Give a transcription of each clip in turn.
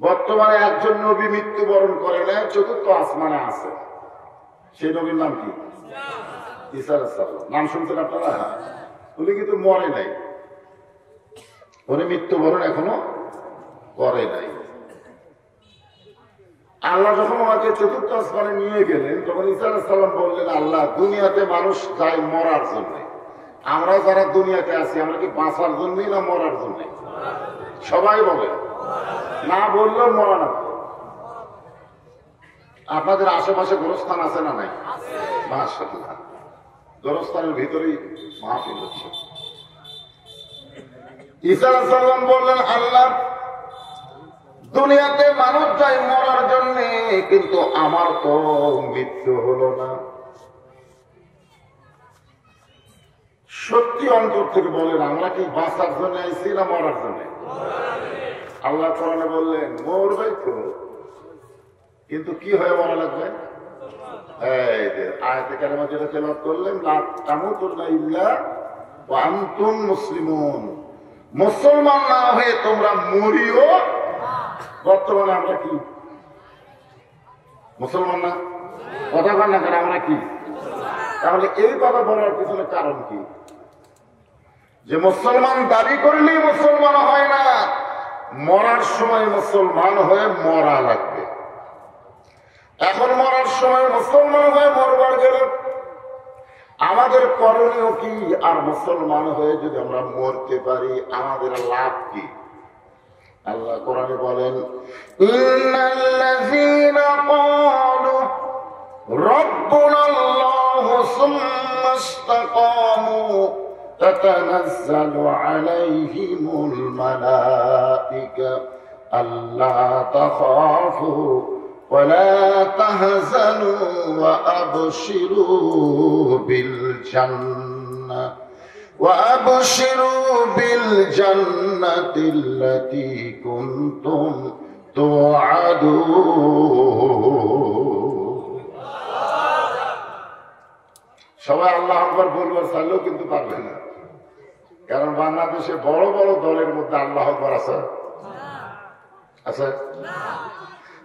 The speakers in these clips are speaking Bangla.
বর্তমানে একজন নবী মৃত্যুবরণ করে না, চতুর্থ আসমানে আছে। সেই নবীর নাম কি? ঈসা আলাইহিস সালাম। নাম শুনছেন আপনারা? উনি কিন্তু মরে নাই, উনি মৃত্যুবরণ এখনো করে নাই। আল্লাহ যখন ওনাকে চতুর্থ আসমানে নিয়ে গেলেন, তখন ঈসা আলাইহিস সালাম বললেন, আল্লাহ, দুনিয়াতে মানুষ যায় মরার জন্য, আমরা যারা দুনিয়াতে আছি আমরা কি বাঁচার জন্যই না মরার জন্য? সবাই বলে, না বললেও মরা না। আপনাদের আশেপাশে গোরস্থান আছে না নাই? মাশাআল্লাহ, গোরস্থানের ভিতরেই মাহফিল হচ্ছে। ঈসা আলাইহিস সালাম বললেন, আল্লাহ, দুনিয়াতে মানুষ যায় মরার জন্য, কিন্তু আমার তো মৃত্যু হলো না। সত্যি অন্তর থেকে বলেন, আমরা কি বাঁচার জন্য আইছি না মরার জন্য? আল্লাহ কোরআনে বললেন, মরবে তো, কিন্তু কি হয়ে মরা লাগবে? এই যে আয়াতে কারিমা যেটা তেলাওয়াত করলেন, লা তামুতুন্না ইল্লা ওয়া আনতুম মুসলিমুন, মুসলমান না হয়ে তোমরা মরিও। বর্তমানে আমরা কি মুসলমান না? কথা বল না কেন, আমরা কি? তাহলে এই কথা বলার পিছনে কারণ কি? যে মুসলমান দাবি করলেই মুসলমান হয় না, মরার সময় মুসলমান হয়ে মরা লাগবে। এখন মরার সময় মুসলমান হয়ে মরবার গেলে আমাদের করণীয় কি? আর মুসলমান হয়ে যদি আমরা মরতে পারি আমাদের লাভ কি? আল্লাহ কোরআনে বলেন, ইন্নাল্লাযীনা ক্বালু রাব্বুনাল্লাহু সুম্মা ইসতাকামু তাতানাজ্জালু আলাইহিমুল মালায়েকা আল্লা তাখাফু ওয়া লা তাহজানু ওয়া আবশিরু বিল জান্নাহ وَأَبْشِرُوا بِالْجَنَّةِ الَّتِي كُنتُمْ تُوعَدُونَ। সবাই আল্লাহু আকবার বলবার চাইলেও কিন্তু পারবে না, কারণ বাংলাদেশে বড় বড় দলের মধ্যে আল্লাহু আকবার আছে আছে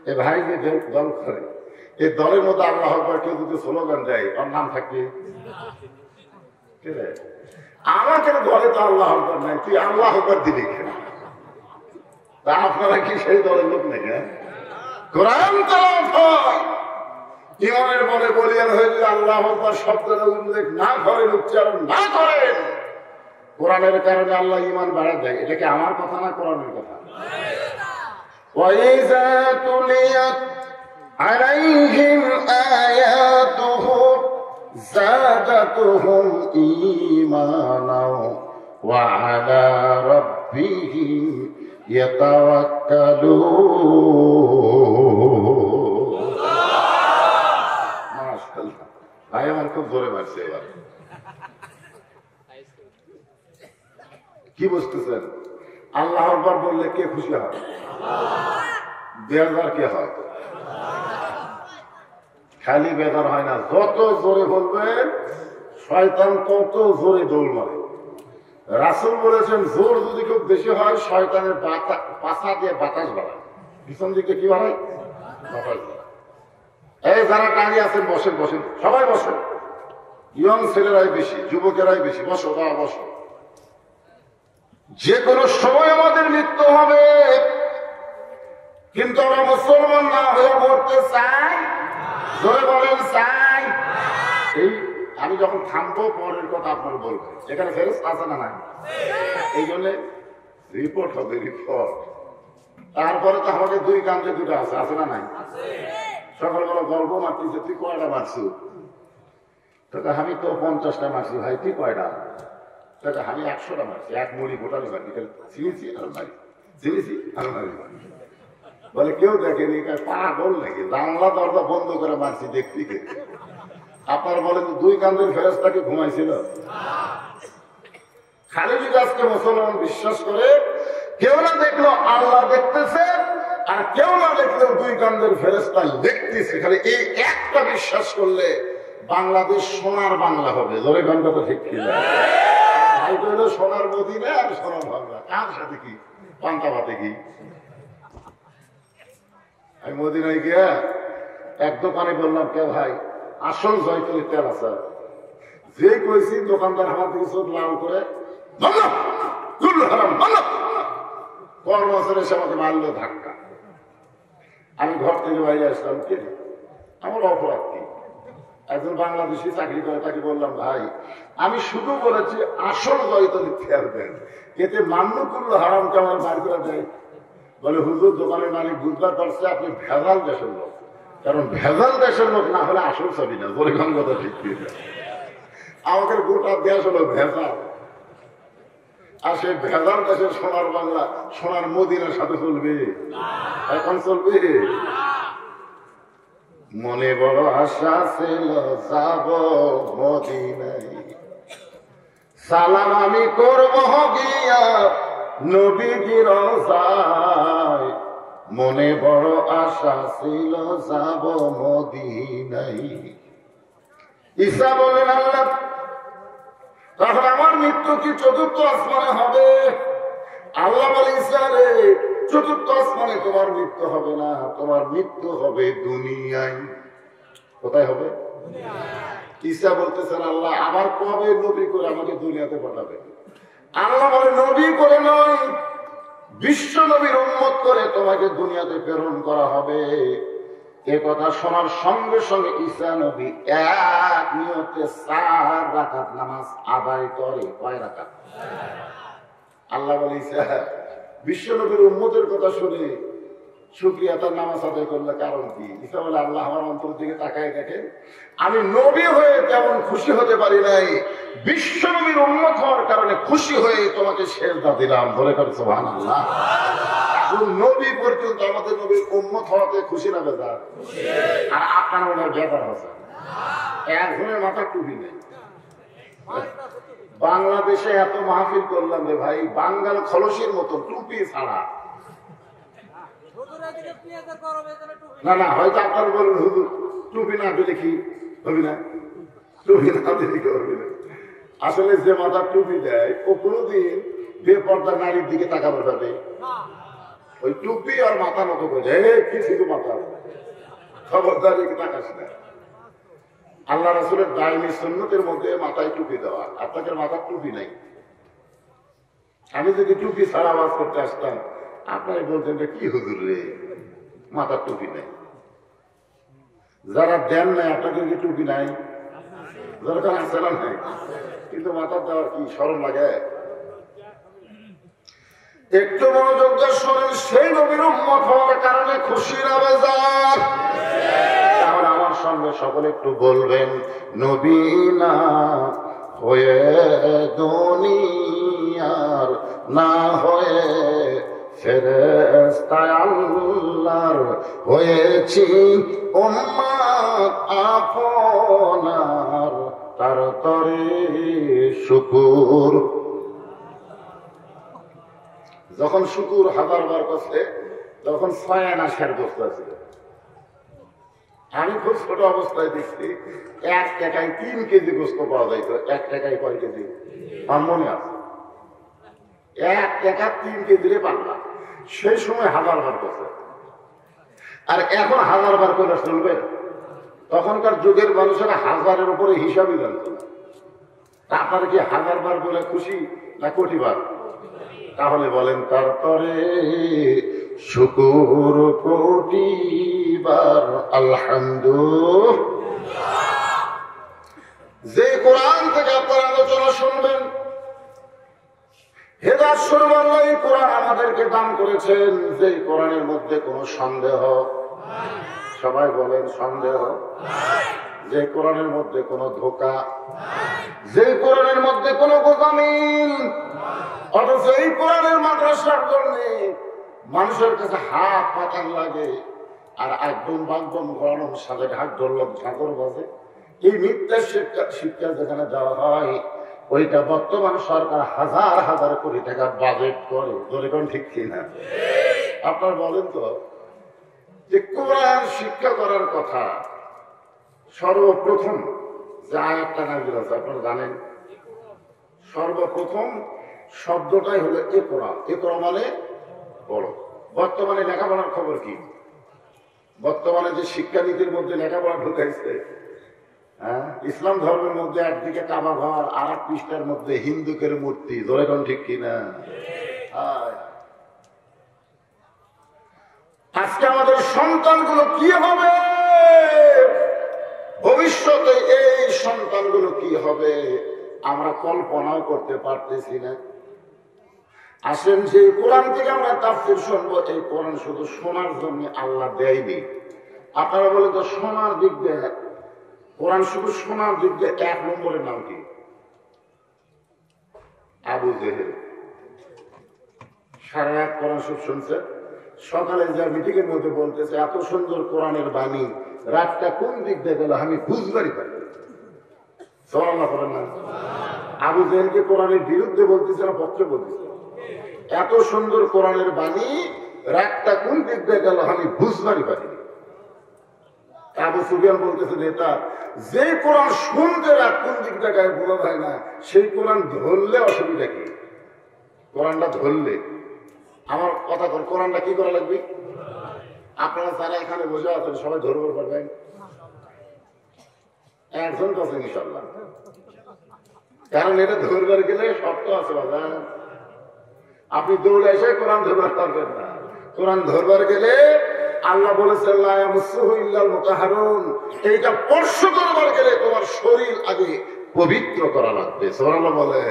এই ভাই যে দল করে, এই দলের মধ্যে আল্লাহু আকবার কেউ যদি স্লোগান দেয়, ওর নাম থাকবে ঠিক আছে। আমাকে দলে তো আল্লাহ আকবার নাই, তুই আল্লাহ আকবার দিবি কেন? তা আপনারা কি সেই দলের লোক নাকি? কোরআন তেলাওয়াত হয়, ইমানের বলে বলিয়ান হয়ে যদি আল্লাহ আকবার শব্দের উল্লেখ না করেন, উচ্চারণ না করেন, কোরআনের কারণে আল্লাহ ঈমান বাড়ায় দেয়। এটা কি আমার কথা না কোরআনের কথা? ওয়াইযা তুলিয়াত আলাইহিম আয়াতুহু زادتهم إيمانا وعلى ربهم يتوكلون। মাশাআল্লাহ, ভাই আমার খুব জোরে মারছে এবার। কি বুঝতেছেন? আল্লাহ আকবার বললে কে খুশি হয়? বেজার কে হয়? খালি বেদার হয় না, যত জোরে বলবেন শয়তান তত জোরে দৌড় মারে। রাসূল বলেছেন, জোর যদি খুব বেশি হয় শয়তানের পাছা দিয়ে বাতাস বাড়ায়, পিছন দিকে কি বাড়ায়? বাতাস বাড়ায়। এই যারা দাঁড়িয়ে আছেন বসেন, বসেন, সবাই বসেন। ইয়ং ছেলেরাই বেশি, যুবকেরাই বেশি, বসো বাবা বসো। যে কোনো সময় আমাদের মৃত্যু হবে, কিন্তু আমরা মুসলমান না হয়ে মরতে চাই। জোরে বলেন চাই। এই আমি যখন থামবো পরের কথা আপনার বলবেন, এখানে ফেরেশতা আছে না নাই? এই জন্য রিপোর্ট হবে, রিপোর্ট। তারপরে তো আমাদের দুই কান্দে দুটো আছে, আছে না নাই? সকালবেলা গল্প মারতেছে, তুই কয়টা মারছু? আমি তো 50টা মারছি। ভাই তুই কয়টা? আমি 100টা মারছি, এক মুড়ি গোটালি মারি, চিনেছি আর মারি, চিনেছি আর মারি। বলে কেউ দেখেনি, পাগল নাকি? জানলা দরজা বন্ধ করে মারছি, দেখছি কে? আপনারা বলেন দুই কান্দের ফেরেশতাকে ঘুমাইছিল? খালি যদি আজকে মুসলমান বিশ্বাস করে, কেউ না দেখলো আল্লাহ দেখতেছে, আর কেউ না দেখলো দুই কান্দের ফেরেশতা দেখতেছে, খালি এই একটা বিশ্বাস করলে বাংলাদেশ সোনার বাংলা হবে। জোরে গান কথা ঠিক কি না? ভাই কইল সোনার মদিনা আর সোনার বাংলা, কার সাথে কি পান্তা ভাতে কি? আমি মদিনায় গিয়া এক দোকানে বললাম, কে ভাই আসল জয়তুলের তেল আছে? যে কইছি দোকানদার আমার দিকে চোখ লাল করে কর্মচারী এসে আমাকে মারলো ধাক্কা। আমি ঘর থেকে বাইরে আসলাম, কে আমার অপরাধ কি? একজন বাংলাদেশি চাকরি করে, তাকে বললাম, ভাই আমি শুধু বলেছি আসল জয়তুলের তেল দেন, এতে মান্য করলো হারামকে আমার বার করে দেয়। বলে, হুজুর দোকানের মালিক বুঝবার পারছে আপনি ভেজাল দেশের লোক, কারণ ভেজাল দেশের লোক না হলে আসল ছবি না। বলে কোন কথা ঠিক কি? আমাদের গোটা দেশ হলো ভেজাল, আর সেই ভেজাল দেশের সোনার বাংলা সোনার মদিনার সাথে চলবে? এখন চলবে? মনে বড় আশা ছিল যাব মদিনায়, সালাম আমি করব গিয়া নবীজির রওজায়। মনে বড় আশা ছিল যাব মদিনায়। ঈসা বললেন, আল্লাহ তাহলে আমার মৃত্যু কি চতুর্থ আসমানে হবে? আল্লাহ বলে, ঈসা রে, চতুর্থ আসমানে তোমার মৃত্যু হবে না, তোমার মৃত্যু হবে দুনিয়ায়। কোথায় হবে? ঈসা বলতেছেন, আল্লাহ আবার কবে নবী করে আমাকে দুনিয়াতে পাঠাবে? আল্লাহ বলে, নবী করে নয়, বিশ্ব নবীর উম্মত করে তোমাকে দুনিয়াতে প্রেরণ করা হবে। এ কথা শোনার সঙ্গে সঙ্গে ঈসা নবী এক নিয়তে 4 রাকাত নামাজ আদায় করে। কয় রাকাত? আল্লাহ বলে, ঈসা বিশ্ব নবীর উম্মতের কথা শুনে শুকরিয়া তার নামাজ আদায় করলে কারণ কি? ঈসা বলে, আল্লাহ আমার অন্তর দিকে তাকায় দেখেন, আমি নবী হয়ে তেমন খুশি হতে পারি নাই, বিশ্ব নবীর উম্মত হওয়ার কারণে খুশি হয়ে তোমাকে সেজদা দিলাম। ধরে করে সুবহানাল্লাহ। নবী পর্যন্ত আমাদের নবীর উম্মত হওয়াতে খুশি না বেজার? আর আপনার মনে হয় বেজার হচ্ছে, একজনের মাথা টুপি নেই। বাংলাদেশে এত মাহফিল করলাম রে ভাই, বাঙ্গাল খলসির মতো টুপি ছাড়া। না না, হয়তো আপনার বলুন, হুজুর টুপি না দিলে কি হবি না? টুপি না দিলে কি হবি না? আসলে যে মাথা টুপি দেয় ও কোনোদিন বেপর্দা নারীর দিকে তাকাবে পাবে? ওই টুপি আর মাথা মতো করে কি শুধু মাথা, খবরদার দিকে তাকাস না। আল্লাহ রাসূলের দায়মি সুন্নতের মধ্যে মাথায় টুপি দেওয়া, আপনাদের মাথার টুপি নাই। আমি যদি টুপি ছাড়া আওয়াজ করতে আসতাম, আপনারা বলতেন যে কি হুজুর রে, মাথার টুপি নাই। যারা দেন নাই আপনাকে কি টুপি নাই? দরকার আছে না নাই? কিন্তু মাথার দেওয়ার কি শরম লাগে? একটু মনোযোগ দিয়ে শোনেন, সেই নবীর উম্মত হওয়ার কারণে খুশি না বেজার? তাহলে আমার সঙ্গে সকলে একটু বলবেন, নবী না হয়ে দুনিয়ার, না হয়ে ফেরেশতা আল্লাহর, হয়েছি উম্মত আপনার, তার তরে শুকুর। যখন শুকুর 1000 বার করছে, তখন 6 আনা শের বস্তা ছিল। আমি খুব ছোট অবস্থায় দেখছি 1 টাকায় 3 কেজি গোস্ত পাওয়া যাইত। 1 টাকায় কয় কেজি? আমার মনে আছে 1 টাকা 3 কেজি পাল্লা। সেই সময় 1000 বার করছে, আর এখন 1000 বার করে চলবে? তখনকার যুগের মানুষেরা 1000-এর উপরে হিসাবই জানত না। আপনারা কি 1000 বার বলে খুশি না কোটি বার? তাহলে বলেন, তারপরে শুকুর কোটিবার আলহামদুলিল্লাহ। যে কোরআন থেকে আপনারা আলোচনা শুনবেন, হেদায়েত স্বরূপ আল্লাহ এই কোরআন আমাদেরকে দান করেছেন, যে কোরআনের মধ্যে কোনো সন্দেহ, সবাই বলেন সন্দেহ, যে কোরআনের মধ্যে কোনো ধোঁকা, যে কোরআনের মধ্যে কোনো গোজামিল। অথচ এই কোরআনের মাদ্রাসার জন্য মানুষের কাছে হাত পাতার লাগে, আর একদম বাগদম গরম সাথে ঢাক ঢোলক ঝাঁকর বাজে। এই মিথ্যা শিক্ষা যেখানে দেওয়া হয়, ওইটা বর্তমান সরকার 1000 কোটি টাকা বাজেট করে। ধরেন ঠিক কিনা? আপনার বলেন তো, যে কোরআন শিক্ষা করার কথা সর্বপ্রথম যে আয়াতটা নাযিল হয়েছে আপনারা জানেন, সর্বপ্রথম শব্দটাই হলো ইকরা। ইকরা মানে বড়। বর্তমানে লেখাপড়ার খবর কি? বর্তমানে যে শিক্ষানীতির মধ্যে লেখাপড়া ঢুকাইছে, হ্যাঁ, ইসলাম ধর্মের মধ্যে একদিকে কাবা ঘর, আর এক পৃষ্ঠার মধ্যে হিন্দুকের মূর্তি, ধরে কোন ঠিক কিনা? আজকে আমাদের সন্তানগুলো কি হবে, ভবিষ্যতে এই সন্তানগুলো কি হবে আমরা কল্পনাও করতে পারতেছি না। আসেন যে কোরআন থেকে আমরা তাফসীর শুনবো, এই কোরআন শুধু শোনার জন্য আল্লাহ দেয়নি। আপনারা বলেন তো শোনার দিক দিয়ে, কোরআন শুধু শোনার দিক দিয়ে 1 নম্বরের নাম কি? আবু জেহেল। সারা রাত কোরআন শুনছে, সকালে যা মিটিং এর মধ্যে বলতেছে এত সুন্দর কোরআনের বাণী, রাতটা কোন দিক দিয়ে গেল আমি বুঝবারই পারি। সুবহানাল্লাহ বলেন না? আবু জেহেলকে কোরআনের বিরুদ্ধে বলতেছে না পক্ষে বলতেছে? এত সুন্দর কোরআনের বাণী, রাতটা কোন দিক দিয়ে গেল আমি বুঝবারই পারি। আবু সুফিয়ান বলতেছে নেতা, যে কোরআন শুনতে রাত কোন দিক দিয়ে বোঝা যায় না, সেই কোরআন ধরলে অসুবিধা কি? কোরআনটা ধরলে আমার কথা কোন, কোরআনটা কি করা লাগবে? আপনারা যারা এখানে বসে আছেন সবাই ধরবো পারবেন? একজন কাছে ইনশাল্লাহ, কারণ এটা ধরবার গেলে শক্ত আছে বাবা। আপনি দৌড়ে এসে কোরআন ধরবার পারবেন না। কোরআন ধরবার গেলে আল্লাহ বলেছেন লা ইয়ামাসসুহু ইল্লাল মুতাহহারুন, এইটা স্পর্শ করবার গেলে তোমার শরীর আগে পবিত্র করা লাগবে। সুবহানাল্লাহ বলে।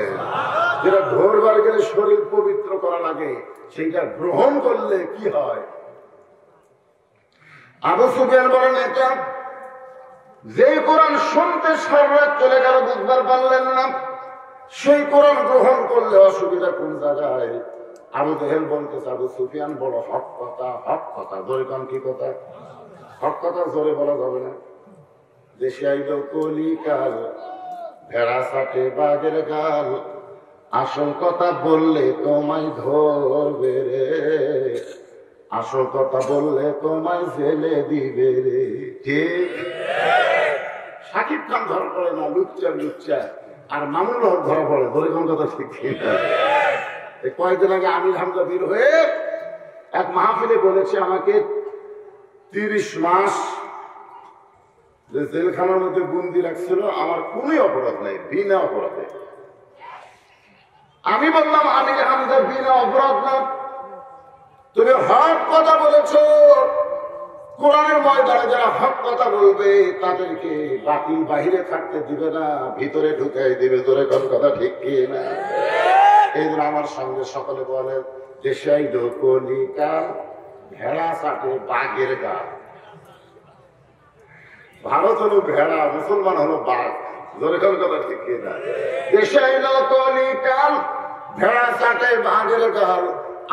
যেটা ধরবার গেলে শরীর পবিত্র করা লাগে, সেইটা গ্রহণ করলে কি হয়? আবু সুফিয়ান বলেন এটা, যে কোরআন শুনতে সারা চলে গেল বুঝবার পারলেন না, সেই কোরআন গ্রহণ করলে অসুবিধা কোন জায়গায়? আবু জেহেল বলতেছে আবু সুফিয়ান বড় হক কথা, হক কথা। জোরে কান কি কথা? হক কথা জোরে বলা যাবে না। দেশে আইল কলিকাল, ভেড়া সাথে বাঘের গাল, আসল কথা বললে তোমায় ধরবে রে, আসল কথা বললে তোমায় জেলে দিবে রে। ঠিক? শাকিব খান ধরা পড়ে না, লুচ্চা লুচ্চা, আর মামুনুল হক ধরা পড়ে। ধরে কোন কথা ঠিক কিনা? কয়েকদিন আগে আমির হামজা বীর হয়ে এক মাহফিলে বলেছে আমাকে 30 মাস যে জেলখানার মধ্যে বন্দি রাখছিল, আমার কোন অপরাধ নাই, বিনা অপরাধে। আমি বললাম আমির হামজা বিনা অপরাধ না, তুমি হক কথা বলেছ। কোরআনের ময়দানে যারা হক কথা বলবে তাদেরকে বাতিল বাহিরে থাকতে দিবে না, ভিতরে ঢুকাই দিবে। তোরে কোন কথা ঠিক কি না? এই জন্য আমার সঙ্গে সকলে বলে দেশাই কলিকাল, ভেড়া সাথে বাঘের গাল। ভারত হলো ভেড়া, মুসলমান হলো বাঘ। জোরে কোন কথা ঠিক কি না? দেশাই কলিকাল, ভেড়া সাথে বাঘের গাল,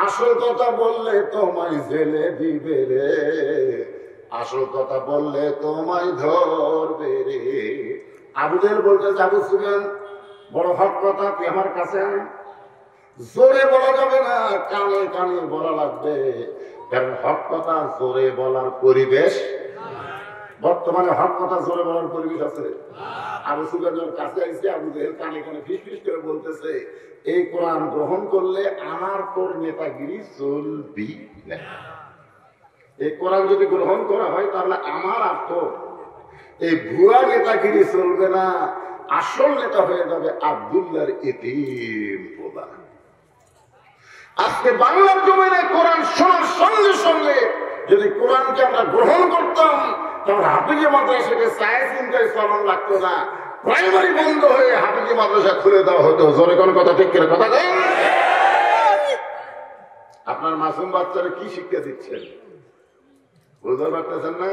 আসল কথা বললে তোমায় জেলে দিবে রে, আসল কথা বললে তোমায় ধরবে রে। আবু জেহেল বলতে আবু সুফিয়ান বড় হক কথা তুই আমার কাছে আন। জোরে বলা যাবে না, কানে কানে বলা লাগবে, কারণ হক কথা জোরে বলার পরিবেশ। বর্তমানে হক কথা জোরে বলার পরিবেশ আছে? আবু সুফিয়ানের কাছে আইসে আবু জেহেল কানে কানে ফিস ফিস করে বলতেছে এই কোরআন গ্রহণ করলে আমার তোর নেতাগিরি চলবি না। এই কোরআন যদি গ্রহণ করা হয় তাহলে আমার আর তোর এই ভুয়া নেতাগিরি চলবে না, আসল নেতা হয়ে যাবে আব্দুল্লাহর এতিম প্রধান। আজকে বাংলার জমিনে কোরআন শোনার সঙ্গে সঙ্গে যদি কোরআনকে আমরা গ্রহণ করতাম তাহলে হাফিজি মাদ্রাসাকে চায় চিন্তায় চলন লাগতো না, প্রাইমারি বন্ধ হয়ে হাফিজি মাদ্রাসা খুলে দেওয়া হতো। জোরে কোন কথা ঠিক করে কথা কই? আপনার মাসুম বাচ্চারা কি শিক্ষা দিচ্ছেন বুঝতে পারতেছেন না?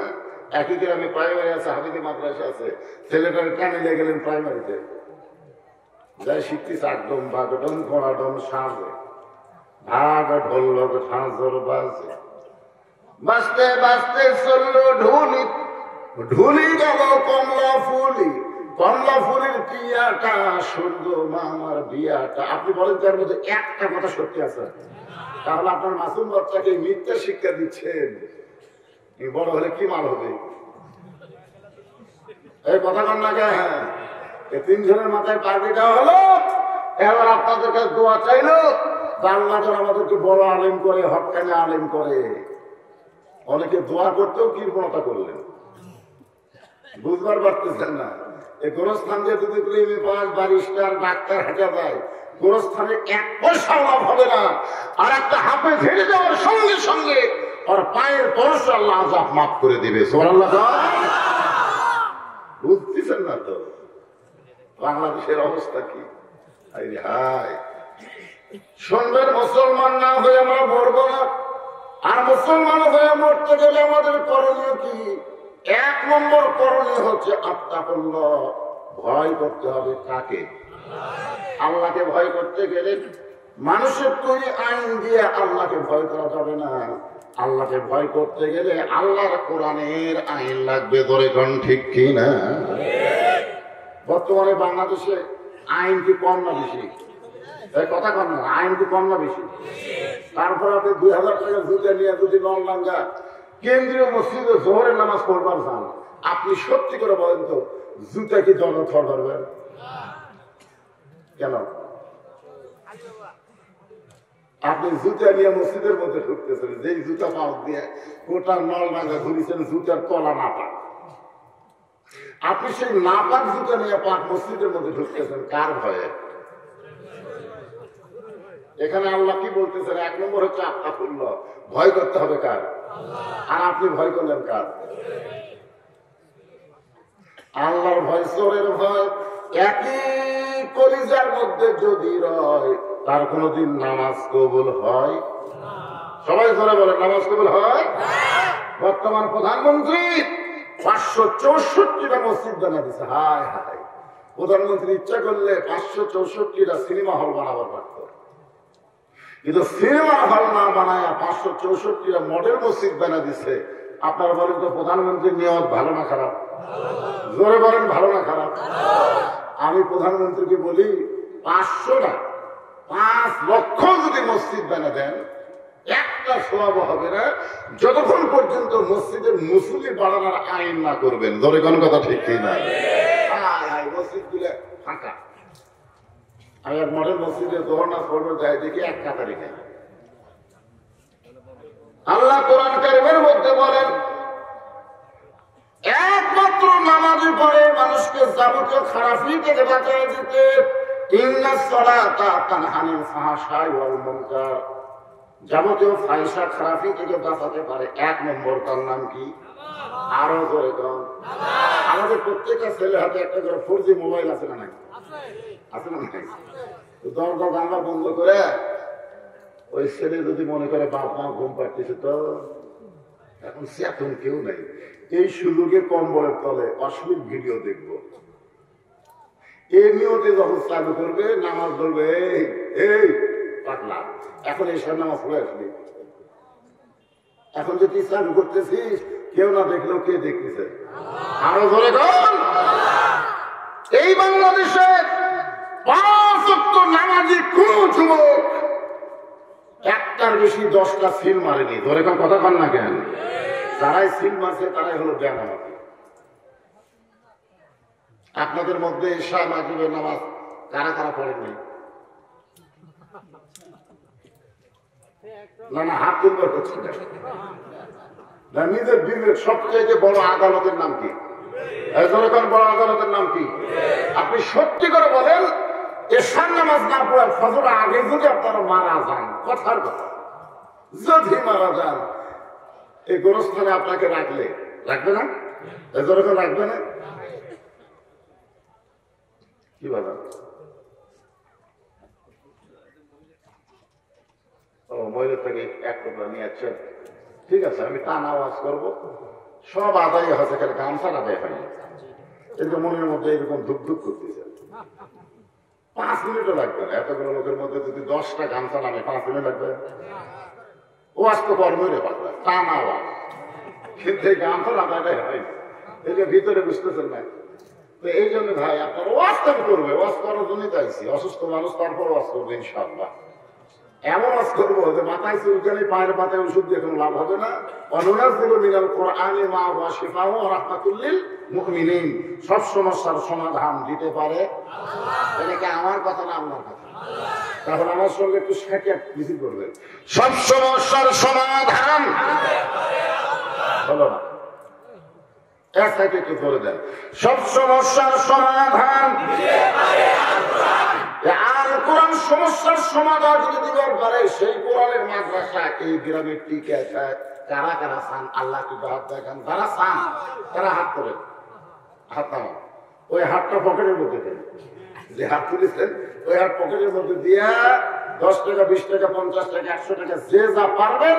একই গ্রামে প্রাইমারি আছে, হাফিজি মাদ্রাসা আছে, ছেলেটার টানে লেগে গেলেন প্রাইমারিতে, যাই শিখতেছে একদম বাগডম ঘোড়াডম সাজে ভাগ ঢোল ঝাঁঝর বাজে, বাজতে বাজতে চললো ঢুলি, ঢুলি গেল কমলা ফুলি, কমলা ফুলের টিয়াটা শুনল মামার বিয়াটা। আপনি বলেন তার মধ্যে একটা কথা সত্যি আছে? তাহলে আপনার মাসুম বাচ্চাকে মিথ্যা শিক্ষা দিচ্ছেন, বড় হলে কি মাল হবে? এই কথা কন না কে? হ্যাঁ, এই 3 জনের মাথায় পার্টি দেওয়া হলো, এবার আপনাদের কাছে দোয়া চাইলো আল্লাহ যেন আমাদেরকে বড় আলেম করে, হক্কানি আলেম করে। অনেকে দোয়া করতেও কৃপণতা করলেন, বুঝবার পারতেছেন না। এই গোরস্থান যে যদি প্রেমী পাস ব্যারিস্টার ডাক্তার হেঁটে যায়, গোরস্থানে 1 পয়সা লাভ হবে না। আর একটা হাফে ঝেড়ে যাওয়ার সঙ্গে সঙ্গে ওর পায়ের পরশ আল্লাহ আযাব মাফ করে দিবে। সুবহানাল্লাহ। বুঝতেছেন না তো বাংলাদেশের অবস্থা কি? হায় শুনবেন, মুসলমান না হয়ে আমরা মরবো না। আর মুসলমান হয়ে মরতে গেলে আমাদের করণীয় কি? 1 নম্বর করণীয় হচ্ছে আত্তাকুল্লাহ, ভয় করতে হবে। কাকে? আল্লাহকে ভয় করতে গেলে মানুষের তৈরি আইন দিয়ে আল্লাহকে ভয় করা যাবে না। আল্লাহকে ভয় করতে গেলে আল্লাহর কোরআনের আইন লাগবে। ধরে কোন ঠিক কি না? বর্তমানে বাংলাদেশে আইন কি কম না বেশি? কথা কম না, আইন কি কম না বেশি? তারপর আপনি 2000 টাকা জুতা নিয়ে যদি নলডাঙ্গা কেন্দ্রীয় মসজিদে জোহরের নামাজ পড়বার চান, আপনি সত্যি করে বলেন তো জুতা কি জনথ ধরবেন? কেন? আপনি জুতা নিয়ে মসজিদের মধ্যে ঢুকতেছেন, যেই জুতা পাও দিয়ে গোটা নলডাঙ্গা ঘুরিয়েছেন, জুতার তলা না পাক। আপনি সেই নাপাক জুতা নিয়ে পাক মসজিদের মধ্যে ঢুকতেছেন কার ভয়ে? এখানে আল্লাহ কি বলতেছেন? 1 নম্বর হচ্ছে আত্তাকুল্লাহ, ভয় করতে হবে কার? আর আপনি ভয় করলেন কার? আল্লাহর ভয়, চোরের ভয় একই কলিজার মধ্যে যদি রয়, তার কোনদিন নামাজ কবুল হয়? সবাই ধরে বলেন, নামাজ কবুল হয়? বর্তমান প্রধানমন্ত্রী 564টা মসজিদ বানিয়ে দিচ্ছে। হায় হায়, প্রধানমন্ত্রী ইচ্ছা করলে 564টা সিনেমা হল বানাবার পারত, কিন্তু সিনেমা হল না বানায় 564টা মডেল মসজিদ বানিয়ে দিচ্ছে। আপনারা বলেন তো প্রধানমন্ত্রীর নিয়ত ভালো না খারাপ? জোরে বলেন, ভালো না খারাপ? আমি প্রধানমন্ত্রীকে বলি 500 না 5 লক্ষ যদি মসজিদ বানিয়ে দেন, একটা সওয়াব হবে না যতক্ষণ পর্যন্ত মসজিদের মুসল্লি বাড়ানোর আইন না করবেন। ধরে কোন কথা ঠিক কি না? মসজিদ গুলো ফাঁকা। আমি এক মডেল মসজিদে জোহর নামাজ পড়বো, যাই দেখি 1 কাতারে খাই। আল্লাহ কোরআন কারীমের মধ্যে বলেন, একমাত্র নামাজে পড়ে মানুষকে যাবতীয় খারাপি থেকে বাঁচিয়ে দিতে ইন্নাস সালাতা তানহা আনিল ফাহশাই ওয়াল মুনকার, যাবতীয় ফাহিশা খারাপি থেকে বাঁচাতে পারে। 1 নম্বর তার নাম কি? আরো জোরে কম। আমাদের প্রত্যেকটা ছেলে হাতে একটা করে 4G মোবাইল আছে না নাই? আছে না নাই? দরজা জানলা বন্ধ করে ওই ছেলে যদি মনে করে বাপ মা ঘুম পাচ্ছে, তো এখন সেরকম কেউ নাই, এই সুযোগে কম্বলের তলে অশ্লীল ভিডিও দেখবো, এই নিয়তে যখন চালু করবে নামাজ বলবে এই পাগলা এখন এসব নামাজ পড়ে আসবি। এখন যে তুই চালু করতেছিস কেউ না দেখলেও কে দেখতেছে? আরো ধরে বল। এই বাংলাদেশে 5 ওয়াক্ত নামাজি কোন যুবক একটার বেশি 10টা সিল মারেনি। ধরে কথা কন না কেন? যারাই সিল মারছে তারাই হলো বেনামাজি। আপনাদের মধ্যে ঈশা মাগরিবের নামাজ কারা কারা পড়েননি? না না, হাত তুলবার করছে না। নিজের দিনের সবচেয়ে বড় আদালতের নাম কি? বড় আদালতের নাম কি? আপনি সত্যি করে বলেন, ঈশার নামাজ না পড়ার ফজর আগে যদি আপনারা মারা যান, কথার কথা যদি মারা যান, এই গোরস্থানে আপনাকে রাখবে না? এজরকম রাখবে না? কি বলেন? মহিলা থেকে 1 টুকরা নিয়ে যাচ্ছে, ঠিক আছে আমি টান আওয়াজ করবো, সব আদায় হচ্ছে, খালি গামছা আদায় হয়নি। কিন্তু মনের মধ্যে এরকম ধুক ধুক করতেছে। 5 মিনিটও লাগবে না। এতগুলো লোকের মধ্যে যদি 10টা গামছা নামে 5 মিনিট লাগবে? ও আজকে কর্মরে পাগলা, টান আওয়াজ, কিন্তু এই গামছা আদায়টাই হয়নি। এই যে ভিতরে বুঝতেছেন না। তো এই জন্য ভাই আপনার ওয়াজ করবে, ওয়াজ করার জন্যই চাইছি। অসুস্থ মানুষ তারপর ওয়াজ করবে ইনশাআল্লাহ। এমন ওয়াজ করবো যে মাথায় চুলকানি, পায়ের পাতায় ওষুধ দিয়ে কোনো লাভ হবে না। অনুনাজ্জিলু মিনাল কুরআনি মা হুয়া শিফাউ ওয়া রাহমাতুল লিল মুমিনিন, সব সমস্যার সমাধান দিতে পারে আল্লাহ। এটা কি আমার কথা না আপনার কথা? তাহলে আমার সঙ্গে একটু সাকিয়া মিছিল করবেন, সব সমস্যার সমাধান দিতে পারে আল্লাহ। হলো না। এক সাইডে একটু করে দেন, সব সমস্যার সমাধান আল কোরআন। সমস্যার সমাধান যদি দিবার পারে সেই কোরআনের মাদ্রাসা এই গ্রামের টিকে কারা কারা চান? আল্লাহ কিন্তু হাত দেখান, যারা চান তারা হাত করে, হাত নামান। ওই হাতটা পকেটের মধ্যে দেন, যে হাত তুলেছেন ওই হাত পকেটের মধ্যে দিয়া 10 টাকা 20 টাকা 50 টাকা 100 টাকা যে যা পারবেন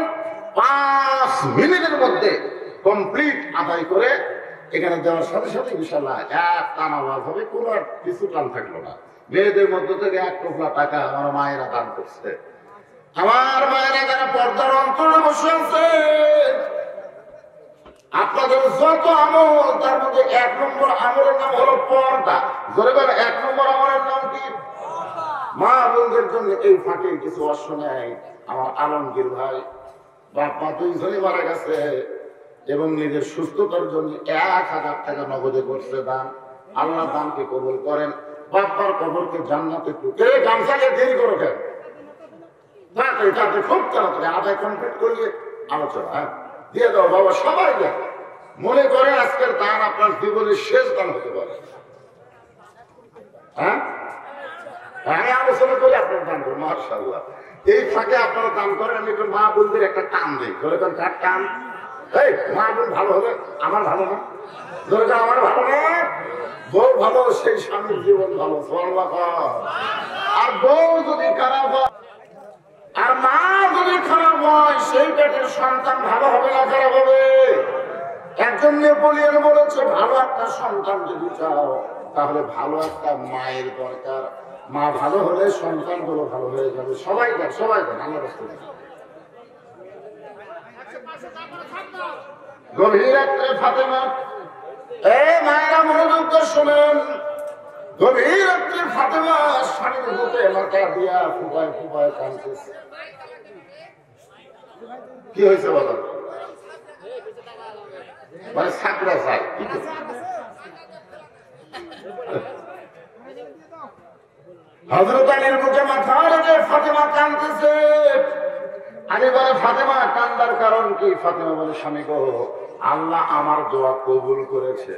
5 মিনিটের মধ্যে কমপ্লিট আদায় করে এখানে দেওয়ার সাথে সাথে ইনশাআল্লাহ এক টানা লাভ হবে, কোনো আর কিছু টান থাকলো না। মেয়েদের মধ্যে থেকে 1 টোপলা টাকা আমার মায়েরা দান করছে। আমার মায়েরা যারা পর্দার অন্তরে বসে আছে, আপনাদের যত আমল তার মধ্যে 1 নম্বর আমলের নাম হলো পর্দা। ধরে বলে 1 নম্বর আমলের নাম কি? মা বোনদের জন্য এই ফাঁকে কিছু অশ্ব নেয়। আমার আলমগীর ভাই বাপ মা 2 জনই মারা গেছে এবং নিজের সুস্থতার জন্য 1000 টাকা নগদে করছে দান। আল্লাহ দানকে কবুল করেন, বাপ্পার কবরকে জান্নাতে টুকে। গামছাকে দেরি করো কেন? খুব তাড়াতাড়ি আদায় কমপ্লিট করলে আলোচনা দিয়ে দাও বাবা, সবাই দেয়। মনে করে আজকের দান আপনার জীবনের শেষ দান হতে পারে। হ্যাঁ, আমি আলোচনা করি আপনার দান করুন। মাশাআল্লাহ, এই ফাঁকে আপনারা দান করেন। আমি মা বোনদের একটা টান দিই, ধরে কার টান? এই মা বোন ভালো হলে আমার ভালো না, ধরে আমার ভালো না, বউ ভালো সেই স্বামীর জীবন ভালো। আর বউ যদি খারাপ হয় আর মা যদি খারাপ হয় সেই পেটের সন্তান ভালো হবে না খারাপ হবে? একজন নেপোলিয়ন বলেছে, ভালো একটা সন্তান যদি চাও তাহলে ভালো একটা মায়ের দরকার। মা ভালো হলে সন্তান গুলো ভালো হয়ে যাবে। সবাই দেন, সবাই দেন, আল্লাহ রাস্তা দেন। গভীর রাত্রে ফাতেমা, মায়েরা মনোযোগ করে শোনেন। গভীর রাত্রে ফাতেমা স্বামীর বুকে মাথা দিয়া ফুপায় ফুপায় কাঁদতেছে। কি হয়েছে বলো? মানে সাকরা চাই। হযরত আলীর বুকে মাথা রেখে ফাতেমা কাঁদতেছে। আলী বলে, ফাতেমা কান্দার কারণ কি? ফাতেমা বলে, স্বামী গো, আল্লাহ আমার দোয়া কবুল করেছে।